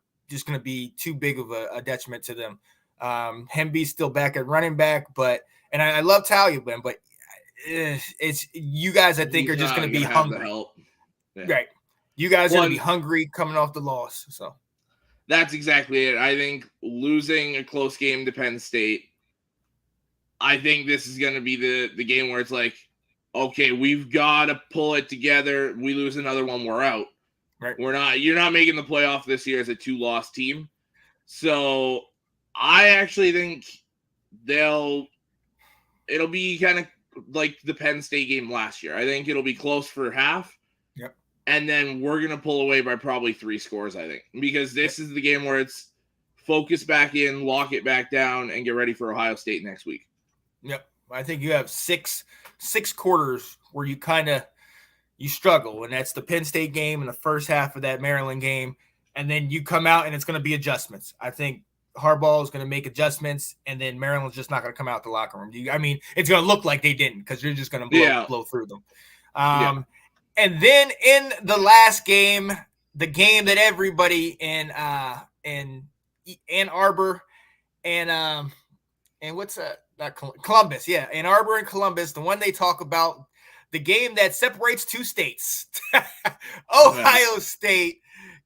be too big of a detriment to them. Hemby's still back at running back, and I love Talia, but it's you guys. I think are just gonna be hungry. Yeah. Right. You guys are going to be hungry coming off the loss. So that's exactly it. I think losing a close game to Penn State, I think this is going to be the game where it's like, okay, we've got to pull it together. We lose another one, we're out. Right. You're not making the playoff this year as a 2-loss team. So I actually think it'll be kind of like the Penn State game last year. I think it'll be close for half. Yep. And then we're going to pull away by probably 3 scores, I think, because this is the game where it's focus back in, lock it back down, and get ready for Ohio State next week. Yep. I think you have six quarters where you struggle, and that's the Penn State game and the first half of that Maryland game, and then you come out and it's going to be adjustments. I think Harbaugh is going to make adjustments, and then Maryland's just not going to come out the locker room. I mean, it's going to look like they didn't because you're just going to blow through them. And then in the last game, the game that everybody in Ann Arbor and what's not Columbus, Ann Arbor and Columbus, the one they talk about, the game that separates 2 states. Ohio State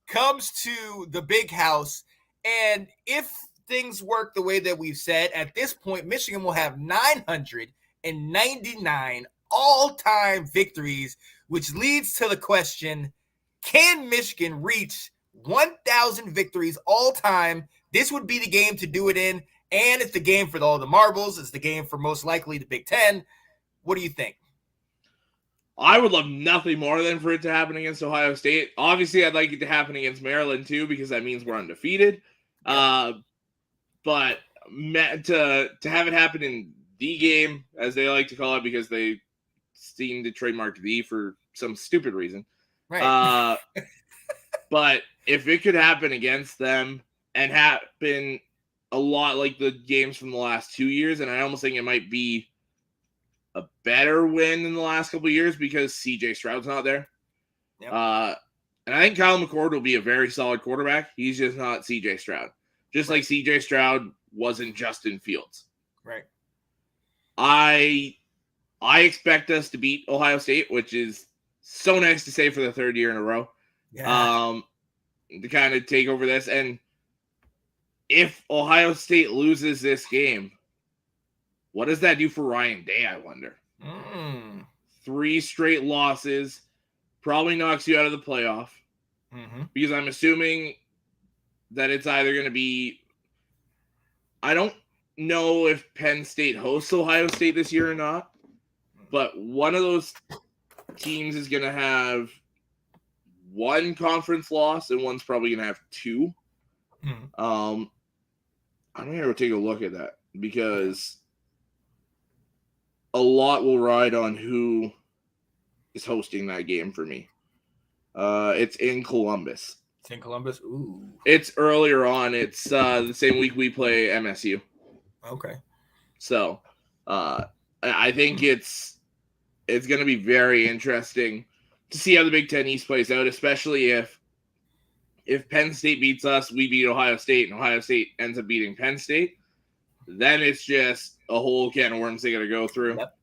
comes to the Big House, and if things work the way that we've said, at this point, Michigan will have 999 all-time victories, which leads to the question, can Michigan reach 1,000 victories all-time? This would be the game to do it in, and it's the game for all the marbles. It's the game for most likely the Big Ten. What do you think? I would love nothing more than for it to happen against Ohio State. Obviously, I'd like it to happen against Maryland, too, because that means we're undefeated. But to have it happen in the game, as they like to call it, because they seem to trademark the for some stupid reason. Right. But if it could happen against them and happen a lot like the games from the last 2 years, and I almost think it might be a better win in the last couple of years because C.J. Stroud's not there. Yep. And I think Kyle McCord will be a very solid quarterback. He's just not C.J. Stroud. Just like C.J. Stroud wasn't Justin Fields. Right. I expect us to beat Ohio State, which is so nice to say for the 3rd year in a row. Yeah. To kind of take over this. And if Ohio State loses this game, what does that do for Ryan Day, I wonder? 3 straight losses probably knocks you out of the playoff. Because I'm assuming that it's either going to be, I don't know if Penn State hosts Ohio State this year or not, but one of those teams is going to have one conference loss, and one's probably going to have two. I'm going to take a look at that because a lot will ride on who is hosting that game for me. It's in Columbus. It's in Columbus? Ooh. It's earlier on. It's the same week we play MSU. Okay. So I think it's going to be very interesting to see how the Big Ten East plays out, especially if Penn State beats us, we beat Ohio State, and Ohio State ends up beating Penn State. Then it's just a whole can of worms they got to go through. Yep.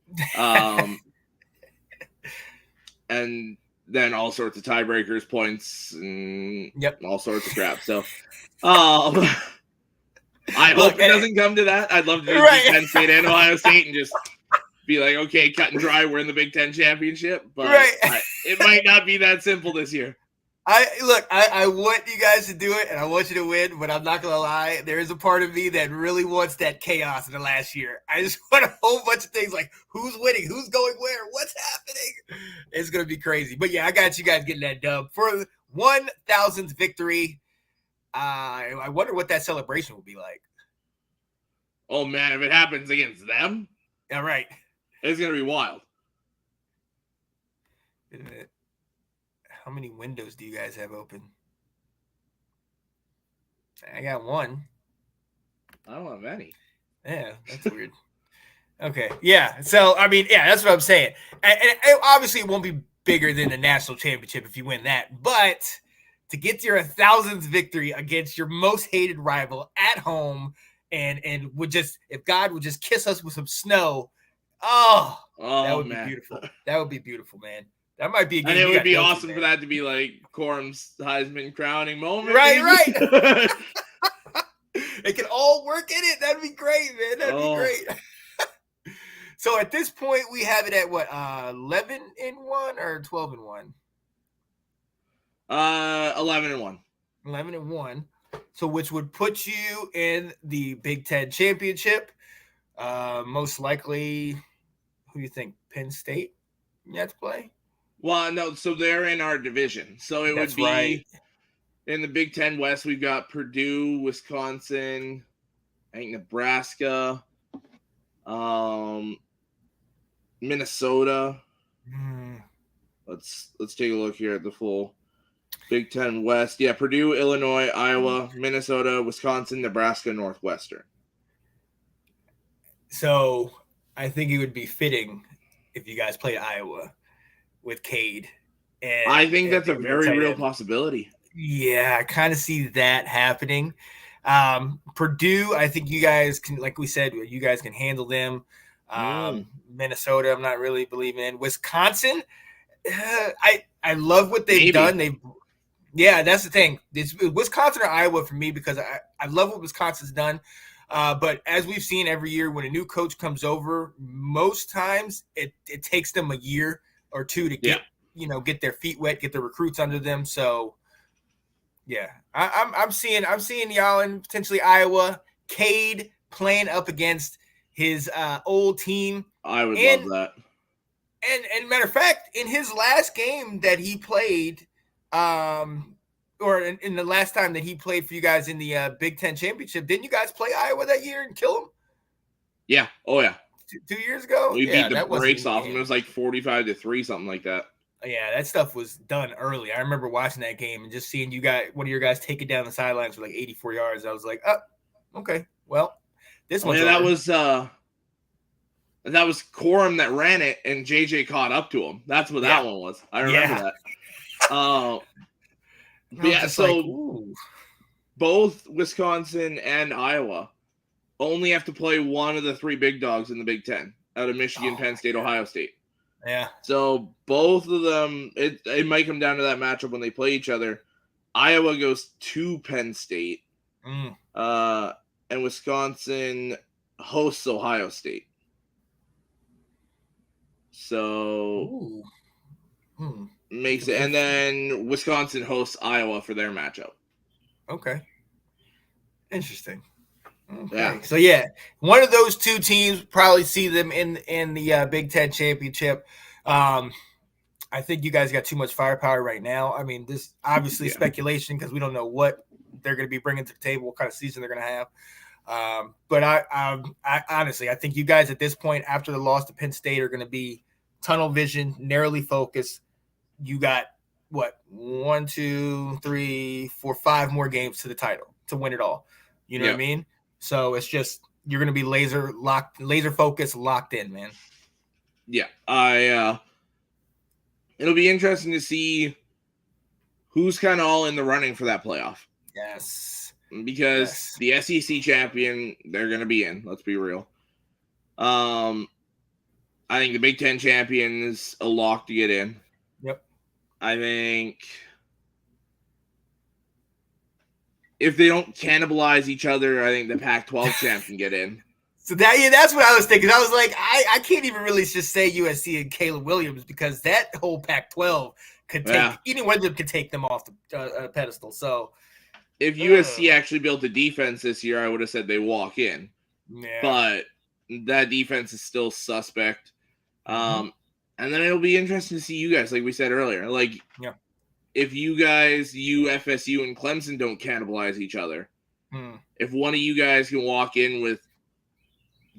And then all sorts of tiebreakers, points, and all sorts of crap. So I hope it doesn't come to that. I'd love to do Penn State and Ohio State and just be like, okay, cut and dry, we're in the Big Ten championship. But it might not be that simple this year. I want you guys to do it, and I want you to win, but I'm not going to lie. There is a part of me that really wants that chaos in the last year. I just want a whole bunch of things like who's winning, who's going where, what's happening. It's going to be crazy. But, yeah, I got you guys getting that dub. For the 1,000th victory, I wonder what that celebration will be like. Oh, man, if it happens against them? Yeah, right. It's going to be wild. Wait a minute. How many windows do you guys have open? I got one. I don't have any. Yeah, that's weird. Okay, yeah. So, I mean, yeah, that's what I'm saying. And obviously, it won't be bigger than the national championship if you win that. But to get to your 1,000th victory against your most hated rival at home and would just, if God would just kiss us with some snow, that would be beautiful. That would be beautiful, man. That might be a game. And it would be awesome for that to be like Corum's Heisman crowning moment. Right. It can all work in it. That'd be great, man. That'd be great. So at this point, we have it at what, 11-1 or 12-1? 11-1. 11-1. So which would put you in the Big Ten championship. Most likely, who do you think? Penn State? You have to play. Well, no, so they're in our division. So it would be in the Big Ten West, we've got Purdue, Wisconsin, I think Nebraska, Minnesota. Let's take a look here at the full Big Ten West. Yeah, Purdue, Illinois, Iowa, Minnesota, Wisconsin, Nebraska, Northwestern. So I think it would be fitting if you guys played Iowa with Cade. And I think that's a very real possibility. Yeah, I kind of see that happening. Purdue, I think you guys can, like we said, you guys can handle them. Minnesota, I'm not really believing in. Wisconsin, I love what they've done. That's the thing. It's Wisconsin or Iowa for me because I love what Wisconsin's done. But as we've seen every year, when a new coach comes over, most times it takes them a year or two to get their feet wet, get their recruits under them. So, yeah, I'm seeing y'all in potentially Iowa. Cade playing up against his old team. I would love that. And matter of fact, in his last game that he played, or in the last time that he played for you guys in the Big Ten championship, didn't you guys play Iowa that year and kill them? Yeah. Oh, yeah. 2 years ago? We beat the brakes off him. It was like 45-3, something like that. Yeah, that stuff was done early. I remember watching that game and just seeing one of your guys take it down the sidelines for like 84 yards. I was like, oh, okay. Well, this one. That was Corum that ran it, and JJ caught up to him. That's what that one was. I remember that. So both Wisconsin and Iowa only have to play one of the three big dogs in the Big Ten out of Michigan, Penn State, Ohio State. Yeah. So both of them, it might come down to that matchup when they play each other. Iowa goes to Penn State, and Wisconsin hosts Ohio State. So makes it, and then Wisconsin hosts Iowa for their matchup. Okay. Interesting. Okay. Yeah. So one of those two teams probably see them in the Big Ten championship. I think you guys got too much firepower right now. I mean, this obviously speculation because we don't know what they're going to be bringing to the table, what kind of season they're going to have. But I honestly, I think you guys at this point, after the loss to Penn State, are going to be tunnel vision, narrowly focused. You got what 1, 2, 3, 4, 5 more games to the title to win it all. You know what I mean? So it's just you're going to be laser focused, locked in, man. Yeah, it'll be interesting to see who's kind of all in the running for that playoff. Yes. Because the SEC champion, they're going to be in. Let's be real. I think the Big Ten champion is a lock to get in. Yep. I think if they don't cannibalize each other, I think the Pac-12 champ can get in. So that's what I was thinking. I was like, I can't even really just say USC and Caleb Williams because that whole Pac-12 could take any one of them could take them off the pedestal. So if USC actually built a defense this year, I would have said they walk in. Yeah. But that defense is still suspect. And then it'll be interesting to see you guys, like we said earlier. Like, if you guys, FSU and Clemson don't cannibalize each other, if one of you guys can walk in with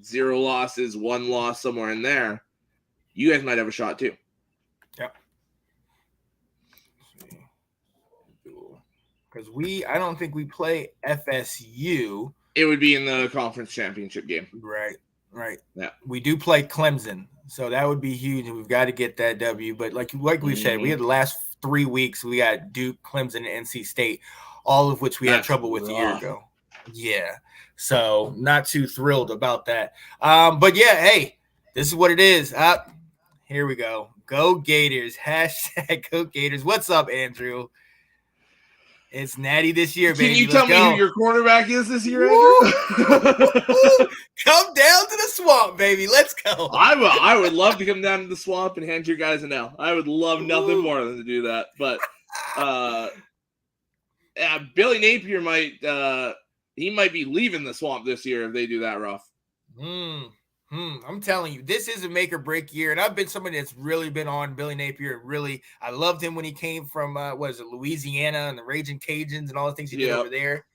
0 losses, 1 loss somewhere in there, you guys might have a shot too. Yep. Because I don't think we play FSU. It would be in the conference championship game. Right. Yeah. We do play Clemson, so that would be huge, and we've got to get that W. But like we said, we had the last 3 weeks, we got Duke, Clemson, and NC State, all of which we had trouble with a year ago. Yeah. So not too thrilled about that. But yeah, hey, this is what it is. Here we go. Go Gators. # Go Gators. What's up, Andrew? It's Natty this year, baby. Can you tell me who your quarterback is this year, Andrew? Come down to the swamp, baby. Let's go. I would love to come down to the swamp and hand you guys an L. I would love nothing more than to do that. But Billy Napier might be leaving the swamp this year if they do that rough. I'm telling you, this is a make or break year. And I've been somebody that's really been on Billy Napier. Really, I loved him when he came from, Louisiana and the Raging Cajuns and all the things he did over there.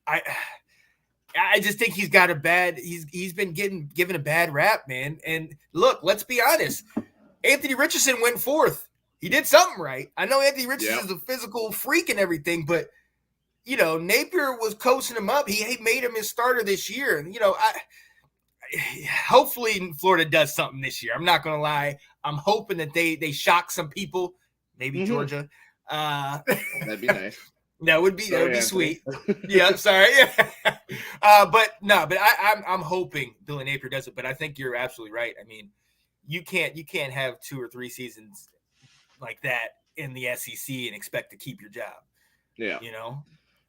I just think he's got he's been given a bad rap, man. And look, let's be honest. Anthony Richardson went 4th. He did something right. I know Anthony Richardson is a physical freak and everything, but Napier was coaching him up. He made him his starter this year. And, hopefully Florida does something this year. I'm not going to lie. I'm hoping that they shock some people, maybe Georgia. That'd be nice. That would be sweet. Yeah, sorry. But I'm hoping Billy Napier does it. But I think you're absolutely right. I mean, you can't have 2 or 3 seasons like that in the SEC and expect to keep your job. Yeah.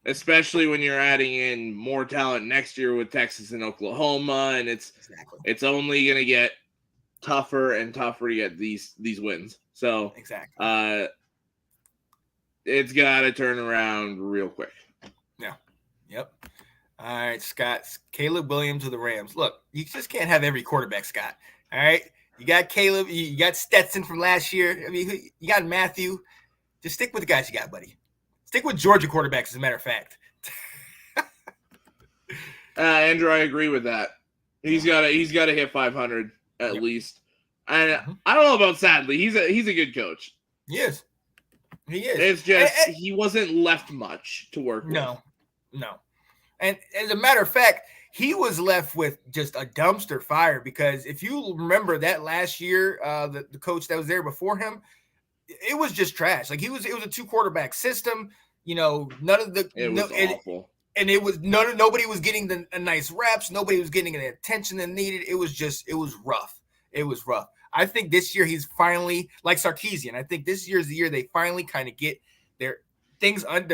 Especially when you're adding in more talent next year with Texas and Oklahoma, and it's only going to get tougher and tougher to get these wins. So it's got to turn around real quick. Yeah. Yep. All right, Scott. Caleb Williams of the Rams. Look, you just can't have every quarterback, Scott. All right? You got Caleb. You got Stetson from last year. I mean, you got Matthew. Just stick with the guys you got, buddy. Stick with Georgia quarterbacks, as a matter of fact. Andrew, I agree with that. He's got to hit 500 at least. And I don't know about Sadly. He's a good coach. He is. It's just he wasn't left much to work with. No. And as a matter of fact, he was left with just a dumpster fire because if you remember that last year, the coach that was there before him, it was just trash. Like it was a 2 quarterback system. None of the it was awful. And it was nobody was getting a nice reps. Nobody was getting the attention they needed. It was rough. It was rough. I think this year he's finally like Sarkisian. I think this year's the year they finally kind of get their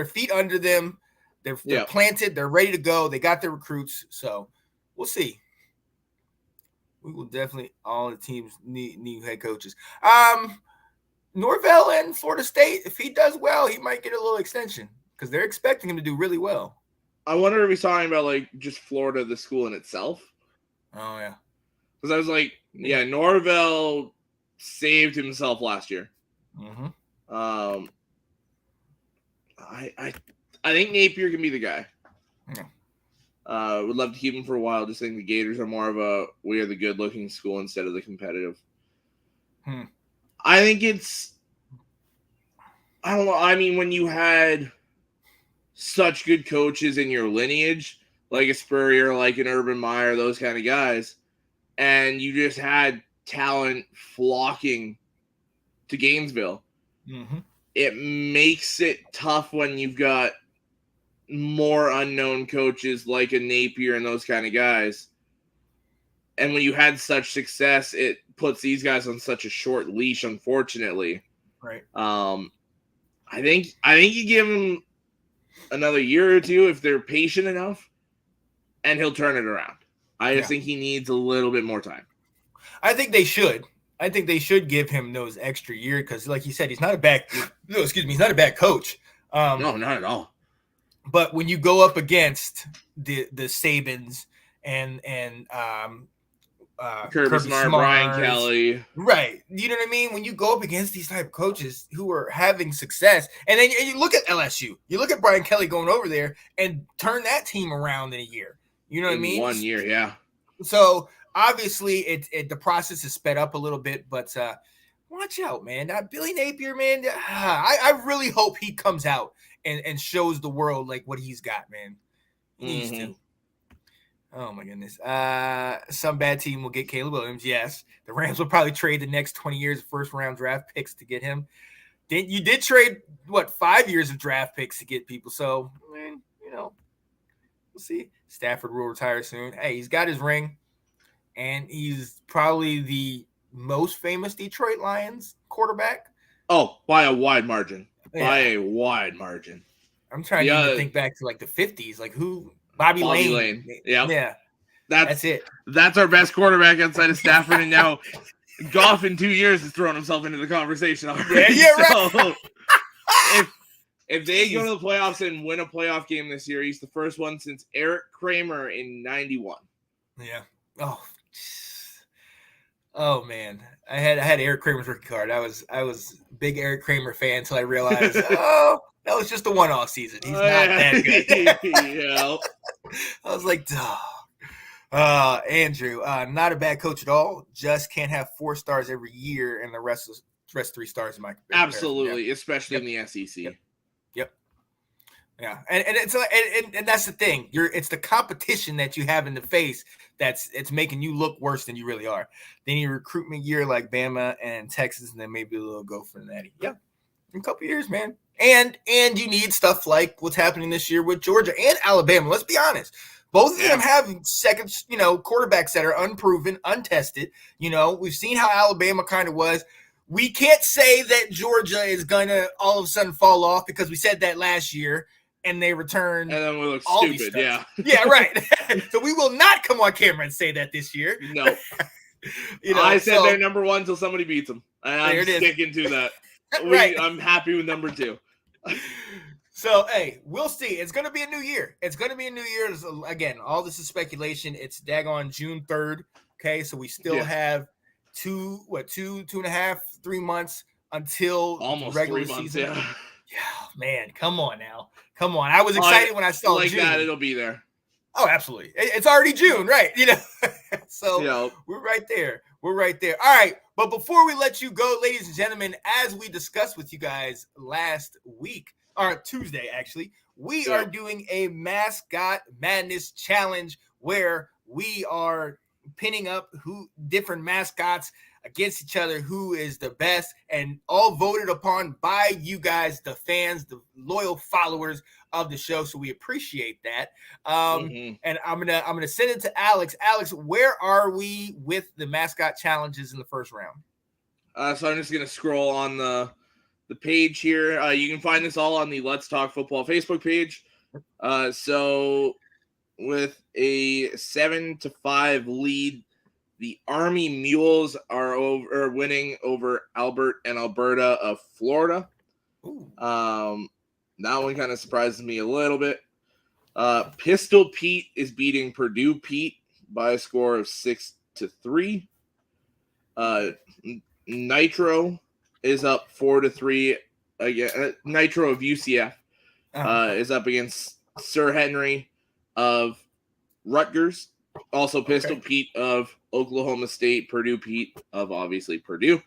feet under them. They're planted. They're ready to go. They got their recruits. So we'll see. We will definitely, all the teams need new head coaches. Norvell and Florida State, if he does well, he might get a little extension because they're expecting him to do really well. I wonder if he's talking about like just Florida, the school in itself. Oh, yeah. Because I was like, Norvell saved himself last year. Mm-hmm. I think Napier can be the guy. Yeah. Would love to keep him for a while. Just think the Gators are more of we are the good looking school instead of the competitive. I think I don't know. I mean, when you had such good coaches in your lineage, like a Spurrier, like an Urban Meyer, those kind of guys, and you just had talent flocking to Gainesville, it makes it tough when you've got more unknown coaches like a Napier and those kind of guys. And when you had such success, it puts these guys on such a short leash, unfortunately. Right. I think you give them another year or two if they're patient enough, and he'll turn it around. I just think he needs a little bit more time. I think they should. I think they should give him those extra years because, like you said, he's not a bad. He's not a bad coach. No, not at all. But when you go up against the Sabans and Kirby Smart, Brian Kelly, right? You know what I mean? When you go up against these type of coaches who are having success, and then you look at LSU, you look at Brian Kelly going over there and turn that team around in a year. You know what I mean? 1 year, yeah. So obviously, the process is sped up a little bit, but watch out, man. Billy Napier, man. I really hope he comes out and shows the world like what he's got, man. He needs to. Oh my goodness. Some bad team will get Caleb Williams. Yes. The Rams will probably trade the next 20 years of first round draft picks to get him. Then you did trade 5 years of draft picks to get people. So, man, we'll see. Stafford will retire soon. Hey, he's got his ring, and he's probably the most famous Detroit Lions quarterback. Oh, by a wide margin. Yeah. By a wide margin. I'm trying to think back to the 50s. Like who? Bobby Lane. Yeah. That's it. That's our best quarterback outside of Stafford, and now Goff in 2 years has thrown himself into the conversation already. Yeah, right. So if they go to the playoffs and win a playoff game this year, he's the first one since Eric Kramer in 91. Yeah. Oh man. I had Eric Kramer's rookie card. I was a big Eric Kramer fan until I realized, that was just a one-off season. He's not that good. Yeah. I was like, Andrew, not a bad coach at all. Just can't have 4 stars every year and the rest 3 stars in my comparison. Absolutely, especially in the SEC. Yep. Yeah, and it's and that's the thing. It's the competition that you have in the face it's making you look worse than you really are. Then your recruitment year like Bama and Texas, and then maybe a little go for the Natty. Yeah, in a couple years, man. And you need stuff like what's happening this year with Georgia and Alabama. Let's be honest. Both of them have second, quarterbacks that are unproven, untested. We've seen how Alabama kind of was. We can't say that Georgia is going to all of a sudden fall off because we said that last year and they returned. And then we look stupid, yeah. Yeah, right. So we will not come on camera and say that this year. No. I said they're number 1 until somebody beats them. And I'm sticking to that. Right. I'm happy with number 2. So, hey, we'll see. It's going to be a new year. Again, all this is speculation. It's daggone June 3rd. Okay, so we still have 2.5, 3 months until almost regular 3 months, season. Yeah, man, come on now. Come on. I was excited when I saw like June. that, it'll be there. Oh, absolutely. It's already June, right? So we're right there. All right. But before we let you go, ladies and gentlemen, as we discussed with you guys last week, or Tuesday, actually, we are doing a Mascot Madness challenge where we are pinning up different mascots against each other, who is the best, and all voted upon by you guys, the fans, the loyal followers of the show. So we appreciate that. And I'm gonna send it to Alex. Alex, where are we with the mascot challenges in the first round? So I'm just gonna scroll on the page here. You can find this all on the Let's Talk Football Facebook page. So with a 7-5 lead, the Army Mules are winning over Albert and Alberta of Florida. Ooh. That one kind of surprises me a little bit. Pistol Pete is beating Purdue Pete by a score of 6-3. Nitro is up 4-3 again. Nitro of UCF is up against Sir Henry of Rutgers. Also Pistol Pete of Oklahoma State. Purdue Pete of obviously Purdue.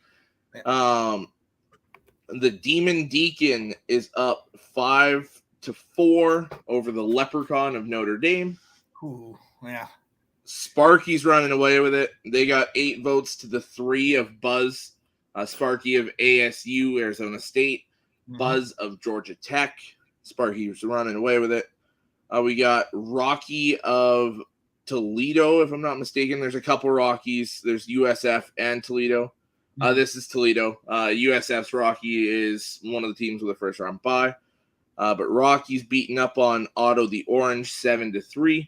The Demon Deacon is up 5-4 over the Leprechaun of Notre Dame. Ooh, yeah. Sparky's running away with it. They got 8 votes to the 3 of Buzz. Sparky of ASU, Arizona State. Buzz of Georgia Tech. Sparky's running away with it. We got Rocky of Toledo, if I'm not mistaken. There's a couple Rockies. There's USF and Toledo. This is Toledo. USF's Rocky is one of the teams with a first round bye. But Rocky's beating up on Otto the Orange 7-3.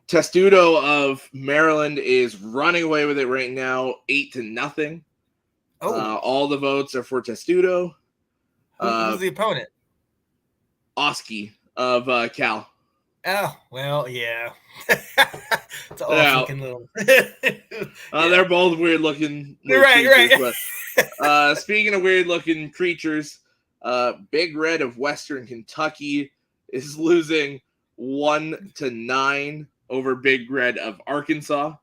Testudo of Maryland is running away with it right now, 8-0. All the votes are for Testudo. Who's the opponent? Oski of Cal. Oh, well, yeah. It's all looking little. They're both weird looking. Right. But, speaking of weird looking creatures, Big Red of Western Kentucky is losing 1-9 over Big Red of Arkansas.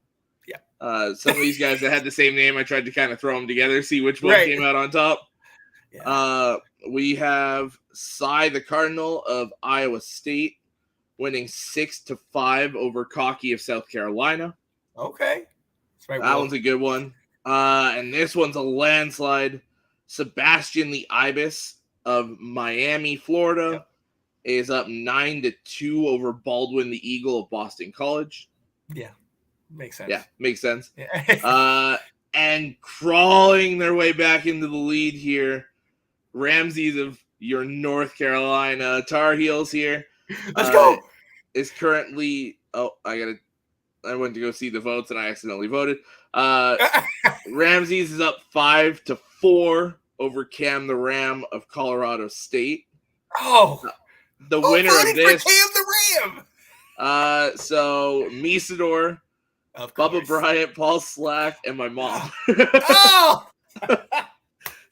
Yeah. Some of these guys that had the same name, I tried to kind of throw them together, see which one came out on top. Yeah. We have Cy the Cardinal of Iowa State winning 6-5 over Cocky of South Carolina. Okay. That one's a good one. And this one's a landslide. Sebastian the Ibis of Miami, Florida is up 9-2 over Baldwin the Eagle of Boston College. Yeah. Makes sense. Yeah, makes sense. And crawling their way back into the lead here, Ramses of your North Carolina Tar Heels here. Let's go. Is currently I went to go see the votes and I accidentally voted. Ramses is up 5-4 over Cam the Ram of Colorado State. The winner of this for Cam the Ram. So Misador, Bubba Bryant, Paul Slack, and my mom.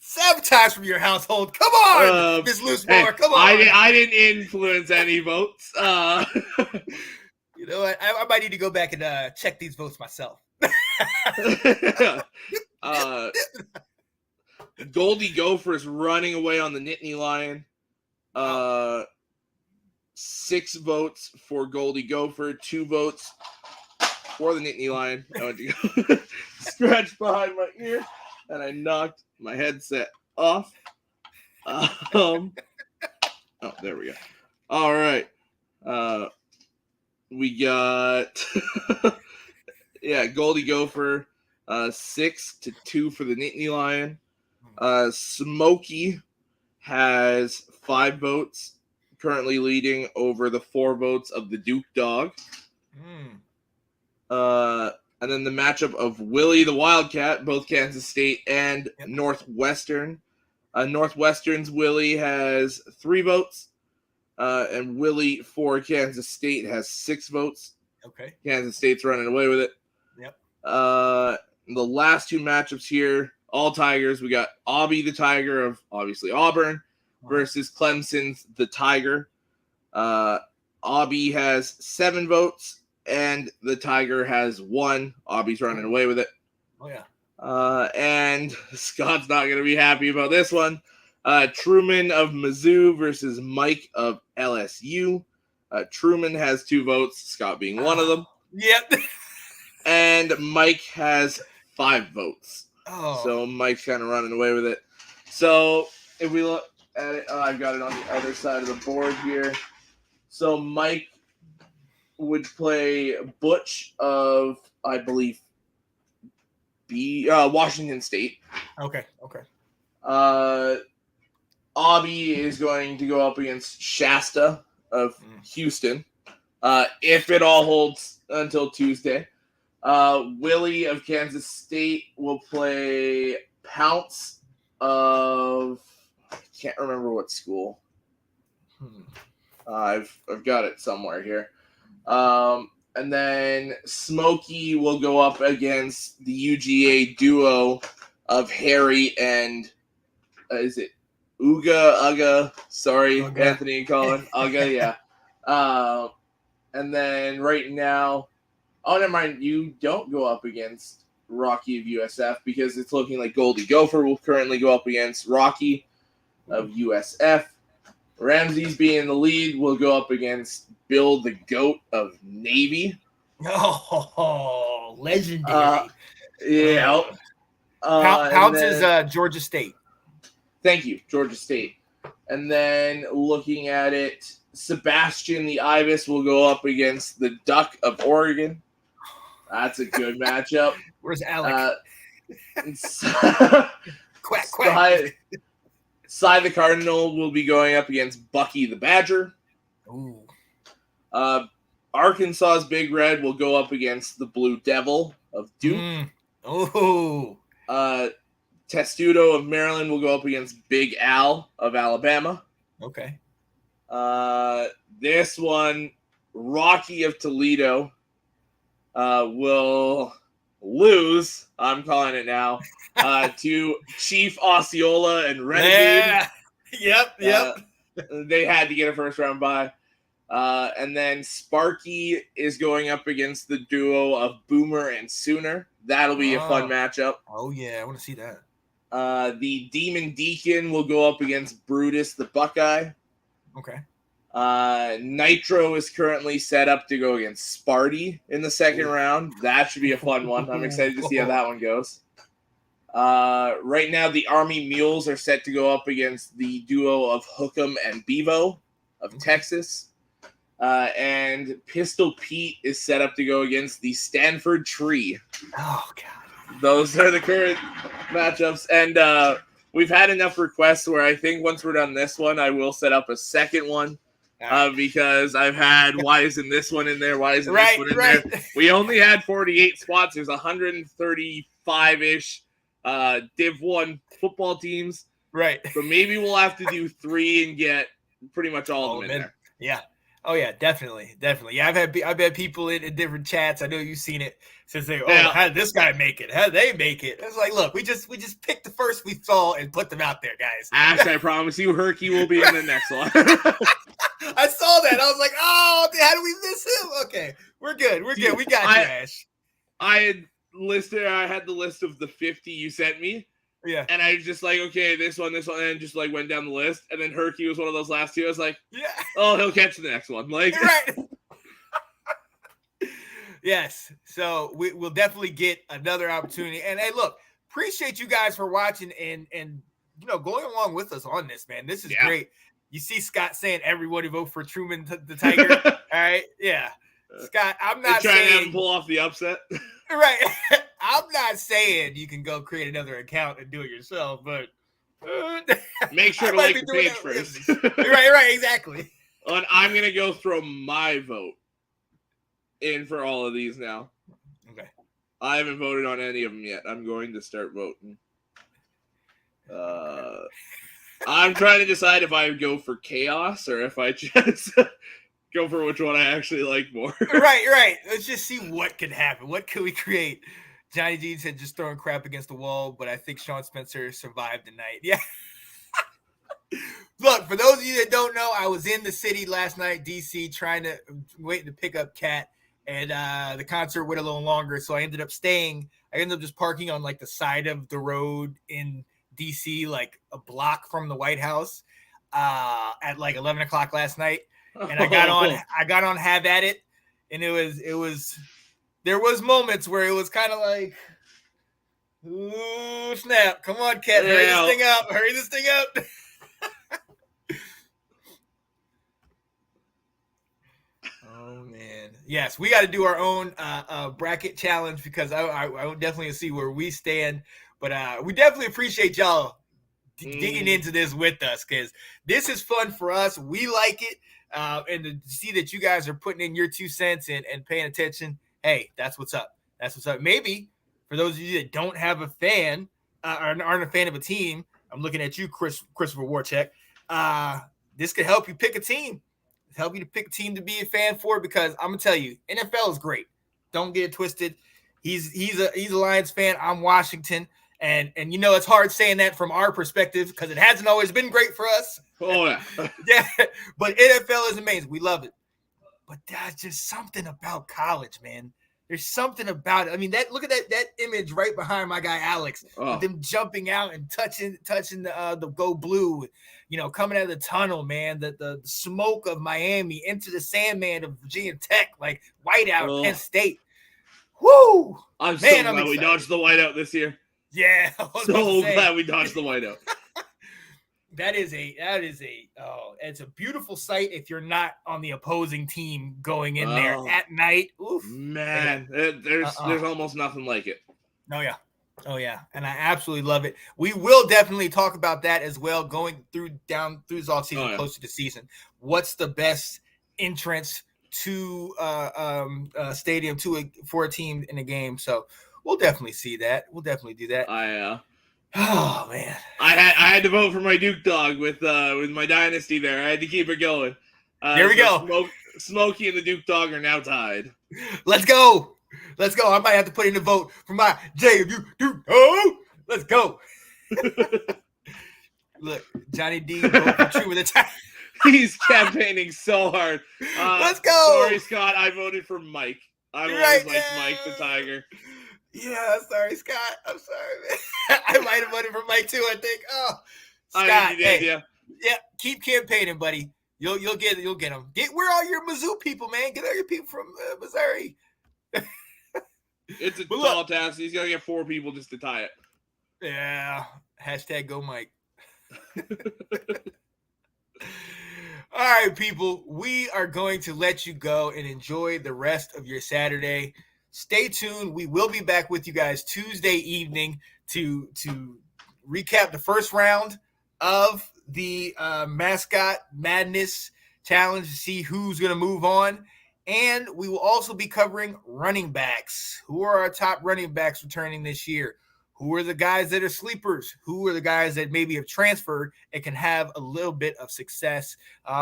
Sabotage from your household. Come on, Miss Loosemore. Come on. I didn't influence any votes. You know what? I might need to go back and check these votes myself. Goldie Gopher is running away on the Nittany Lion. 6 votes for Goldie Gopher, 2 votes for the Nittany Lion. I went to go scratch behind my ear, and I knocked my headset off. Oh, there we go. All right. We got Goldie Gopher, 6-2 for the Nittany Lion. Smokey has 5 votes, currently leading over the 4 votes of the Duke Dog. And then the matchup of Willie the Wildcat, both Kansas State and Northwestern. Northwestern's Willie has 3 votes, and Willie for Kansas State has 6 votes. Okay. Kansas State's running away with it. Yep. The last 2 matchups here, all Tigers. We got Aubie the Tiger of obviously Auburn versus Clemson's the Tiger. Aubie has 7 votes. And the Tiger has 1. Aubie's running away with it. Oh, yeah. And Scott's not going to be happy about this one. Truman of Mizzou versus Mike of LSU. Truman has 2 votes, Scott being one of them. Yep. And Mike has 5 votes. So Mike's kind of running away with it. So if we look at it, I've got it on the other side of the board here. So Mike would play Butch of, I believe, Washington State. Okay. Aubie is going to go up against Shasta of Houston, if it all holds until Tuesday. Willie of Kansas State will play Pounce of, I can't remember what school. I've got it somewhere here. And then Smokey will go up against the UGA duo of Harry and is it Uga? Sorry, Uga. Anthony and Colin. Uga, yeah. And then right now, oh, never mind. You don't go up against Rocky of USF because it's looking like Goldie Gopher will currently go up against Rocky of USF. Ramses being in the lead will go up against Bill the Goat of Navy. Oh, legendary. Yeah. Pounce is Georgia State. Thank you, Georgia State. And then looking at it, Sebastian the Ibis will go up against the Duck of Oregon. That's a good matchup. Where's Alec? Quack, quack. Cy the Cardinal will be going up against Bucky the Badger. Ooh. Arkansas's Big Red will go up against the Blue Devil of Duke. Oh. Testudo of Maryland will go up against Big Al of Alabama. Okay. This one, Rocky of Toledo will lose, I'm calling it now, to Chief Osceola and Renegade. Yeah. Yep. They had to get a first round bye. And then Sparky is going up against the duo of Boomer and Sooner. That'll be a fun matchup. Oh, yeah. I want to see that. The Demon Deacon will go up against Brutus the Buckeye. Okay. Nitro is currently set up to go against Sparty in the second round. That should be a fun one. I'm excited to see how that one goes. Right now, the Army Mules are set to go up against the duo of Hookem and Bevo of Texas. And Pistol Pete is set up to go against the Stanford Tree. Oh, God. Those are the current matchups. And we've had enough requests where I think once we're done this one, I will set up a second one. Because I've had, why isn't this one in there? Why isn't this one in there? We only had 48 spots. There's 135-ish Div 1 football teams. Right. So maybe we'll have to do 3 and get pretty much all of them in there. Yeah. Oh yeah, definitely. Yeah, I've had people in different chats. I know you've seen it since they. How did this guy make it? How did they make it? It's like, look, we just picked the first we saw and put them out there, guys. Ash, I promise you, Herky will be in the next one. I saw that. I was like, oh, how did we miss him? Okay, we're good. We got you, Ash. I had the list of the 50 you sent me. Yeah. And I was just like, okay, this one, and just like went down the list. And then Herky was one of those last two. I was like, yeah. Oh, he'll catch the next one. Like, right. Yes. So we'll definitely get another opportunity. And hey, look, appreciate you guys for watching and going along with us on this, man. This is great. You see Scott saying everybody vote for Truman the Tiger. All right. Yeah. Scott, I'm not trying to have him pull off the upset. Right. I'm not saying you can go create another account and do it yourself, but make sure to like the page first. Right, exactly. And I'm going to go throw my vote in for all of these now. Okay. I haven't voted on any of them yet. I'm going to start voting. I'm trying to decide if I go for chaos or if I just go for which one I actually like more. Right. Let's just see what can happen. What can we create? Johnny G said just throwing crap against the wall, but I think Sean Spencer survived the night. Yeah. Look, for those of you that don't know, I was in the city last night, DC, waiting to pick up Kat, and the concert went a little longer, so I ended up just parking on like the side of the road in DC, like a block from the White House, at like 11 o'clock last night. And I got on Have At It, and there was moments where it was kind of like, ooh, snap. Come on, Kat, hurry this thing up. Oh, man. Yes, we got to do our own bracket challenge because I would definitely see where we stand. But we definitely appreciate y'all digging into this with us because this is fun for us. We like it. And to see that you guys are putting in your 2 cents and paying attention, hey, that's what's up. Maybe for those of you that don't have a fan or aren't a fan of a team, I'm looking at you, Christopher Warcheck. This could help you pick a team. Help you to pick a team to be a fan for because I'm gonna tell you, NFL is great. Don't get it twisted. He's a Lions fan. I'm Washington, And it's hard saying that from our perspective because it hasn't always been great for us. Oh, yeah. Yeah, but NFL is amazing. We love it. But there's just something about college, man. There's something about it. I mean, look at that image right behind my guy Alex, with them jumping out and touching the Go Blue, coming out of the tunnel, man. The smoke of Miami into the Sandman of Virginia Tech, like whiteout Penn State. Woo! I'm so glad we dodged the whiteout this year. Yeah, so glad we dodged the whiteout. It's a beautiful sight if you're not on the opposing team going in there at night. Oof, man, there's almost nothing like it. Oh yeah, and I absolutely love it. We will definitely talk about that as well, going through this off season, close to the season. What's the best entrance to stadium for a team in a game? So we'll definitely see that. We'll definitely do that. Oh man, I had to vote for my Duke dog with my dynasty there. I had to keep it going. There we go. Smokey and the Duke dog are now tied. Let's go. I might have to put in a vote for my JMU Duke. Oh, let's go. Look, Johnny D vote for True with a tie. He's campaigning so hard. Let's go. Sorry, Scott. I voted for Mike. I've always liked Mike the Tiger. Yeah, sorry, Scott. I'm sorry, man. I might have voted for Mike too, I think. Oh, Scott, yeah, keep campaigning, buddy. You'll get them. Where are your Mizzou people, man? Get all your people from Missouri. It's a tall task. He's gonna get 4 people just to tie it. Yeah. Hashtag go Mike. All right, people. We are going to let you go and enjoy the rest of your Saturday. Stay tuned. We will be back with you guys Tuesday evening to recap the first round of the Mascot Madness Challenge to see who's going to move on. And we will also be covering running backs. Who are our top running backs returning this year? Who are the guys that are sleepers? Who are the guys that maybe have transferred and can have a little bit of success,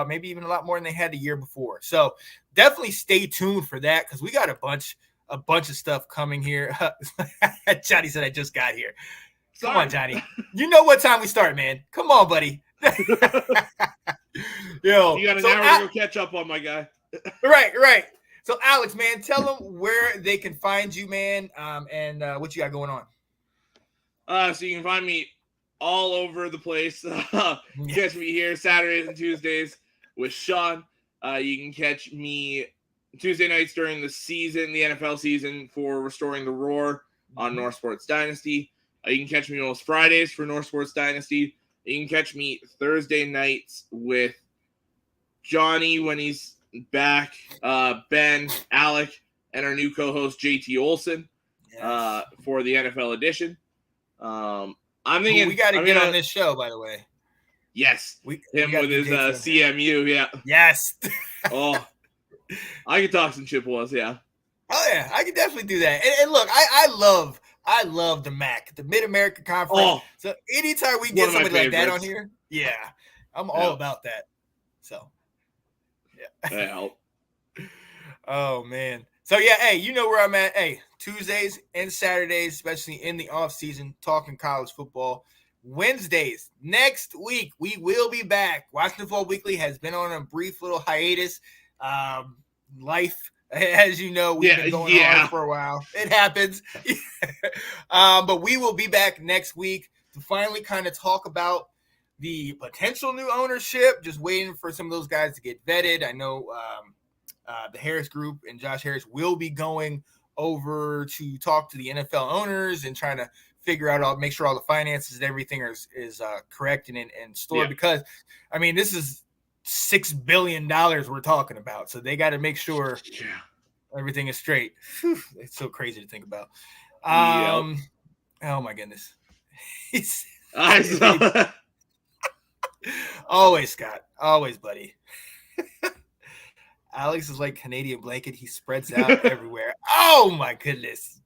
maybe even a lot more than they had the year before? So definitely stay tuned for that because we got a bunch of stuff coming here. Johnny said I just got here. Come on, Johnny. You know what time we start, man. Come on, buddy. Yo, you got an hour to go catch up on, my guy. Right. So, Alex, man, tell them where they can find you, man, and what you got going on. So you can find me all over the place. Catch me here Saturdays and Tuesdays with Sean. You can catch me Tuesday nights during the season, the NFL season, for Restoring the Roar on North Sports Dynasty. You can catch me most Fridays for North Sports Dynasty. You can catch me Thursday nights with Johnny when he's back, Ben, Alec, and our new co-host JT Olson for the NFL edition. I'm thinking we got to get on this show, by the way. Yes, him with his CMU, yeah. Yes. Oh, I could talk some Chippewas, yeah. Oh yeah, I can definitely do that. And look, I love the MAC, the Mid American Conference. Oh, so anytime we get somebody like that on here, yeah, I'm all about that. So, yeah. Oh man. So yeah, hey, you know where I'm at. Hey, Tuesdays and Saturdays, especially in the off season, talking college football. Wednesdays next week we will be back. Washington Football Weekly has been on a brief little hiatus. Life, as you know, we've been going on for a while. It happens. But we will be back next week to finally kind of talk about the potential new ownership. Just waiting for some of those guys to get vetted. I know the Harris Group and Josh Harris will be going over to talk to the NFL owners and trying to figure out make sure all the finances and everything is correct and in store. Because, I mean, this is $6 billion we're talking about. So they got to make sure everything is straight. Whew, it's so crazy to think about. Oh, my goodness. Always, Scott. Always, buddy. Alex is like Canadian blanket. He spreads out everywhere. Oh, my goodness.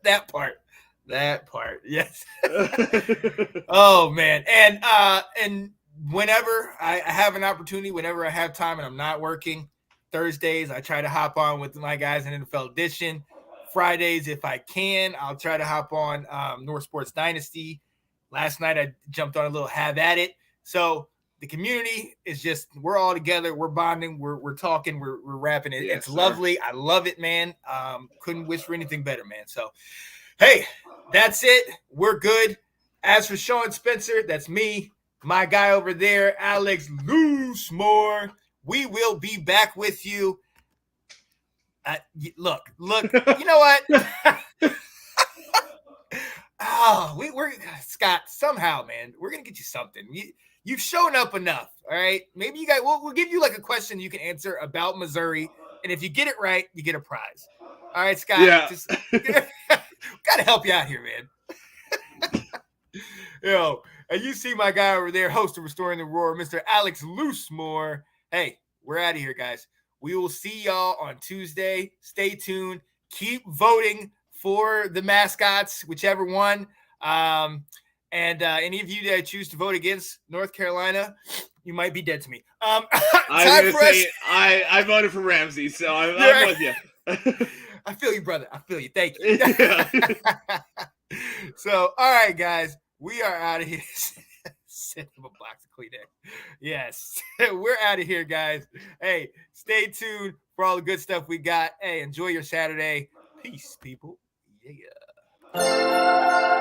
That part. Yes. Oh, man. And whenever I have an opportunity, whenever I have time and I'm not working, Thursdays, I try to hop on with my guys in NFL Edition Fridays if I can. I'll try to hop on North Sports Dynasty. Last night I jumped on a little have at it. So the community is just, we're all together. We're bonding. We're talking. We're rapping it. Yes, it's sir. lovely. I love it, man. Couldn't wish for anything better, man. So, hey, that's it. We're good. As for Sean Spencer, that's me, my guy over there, Alex Loosemore. We will be back with you. Look, you know what? We're Scott, somehow, man, we're going to get you something. You've shown up enough, all right? Maybe you guys, we'll give you like a question you can answer about Missouri, and if you get it right, you get a prize. All right, Scott? Yeah. Just got to help you out here, man. And you see my guy over there, host of Restoring the Roar, Mr. Alex Loosemore. Hey, we're out of here, guys. We will see y'all on Tuesday. Stay tuned. Keep voting for the mascots, whichever one. And any of you that choose to vote against North Carolina, you might be dead to me. I voted for Ramsey, so I'm with you. I feel you, brother. I feel you. Thank you. So, all right, guys, we are out of here. Send him a box of Kleenex. Yes, we're out of here, guys. Hey, stay tuned for all the good stuff we got. Hey, enjoy your Saturday. Peace, people. Yeah.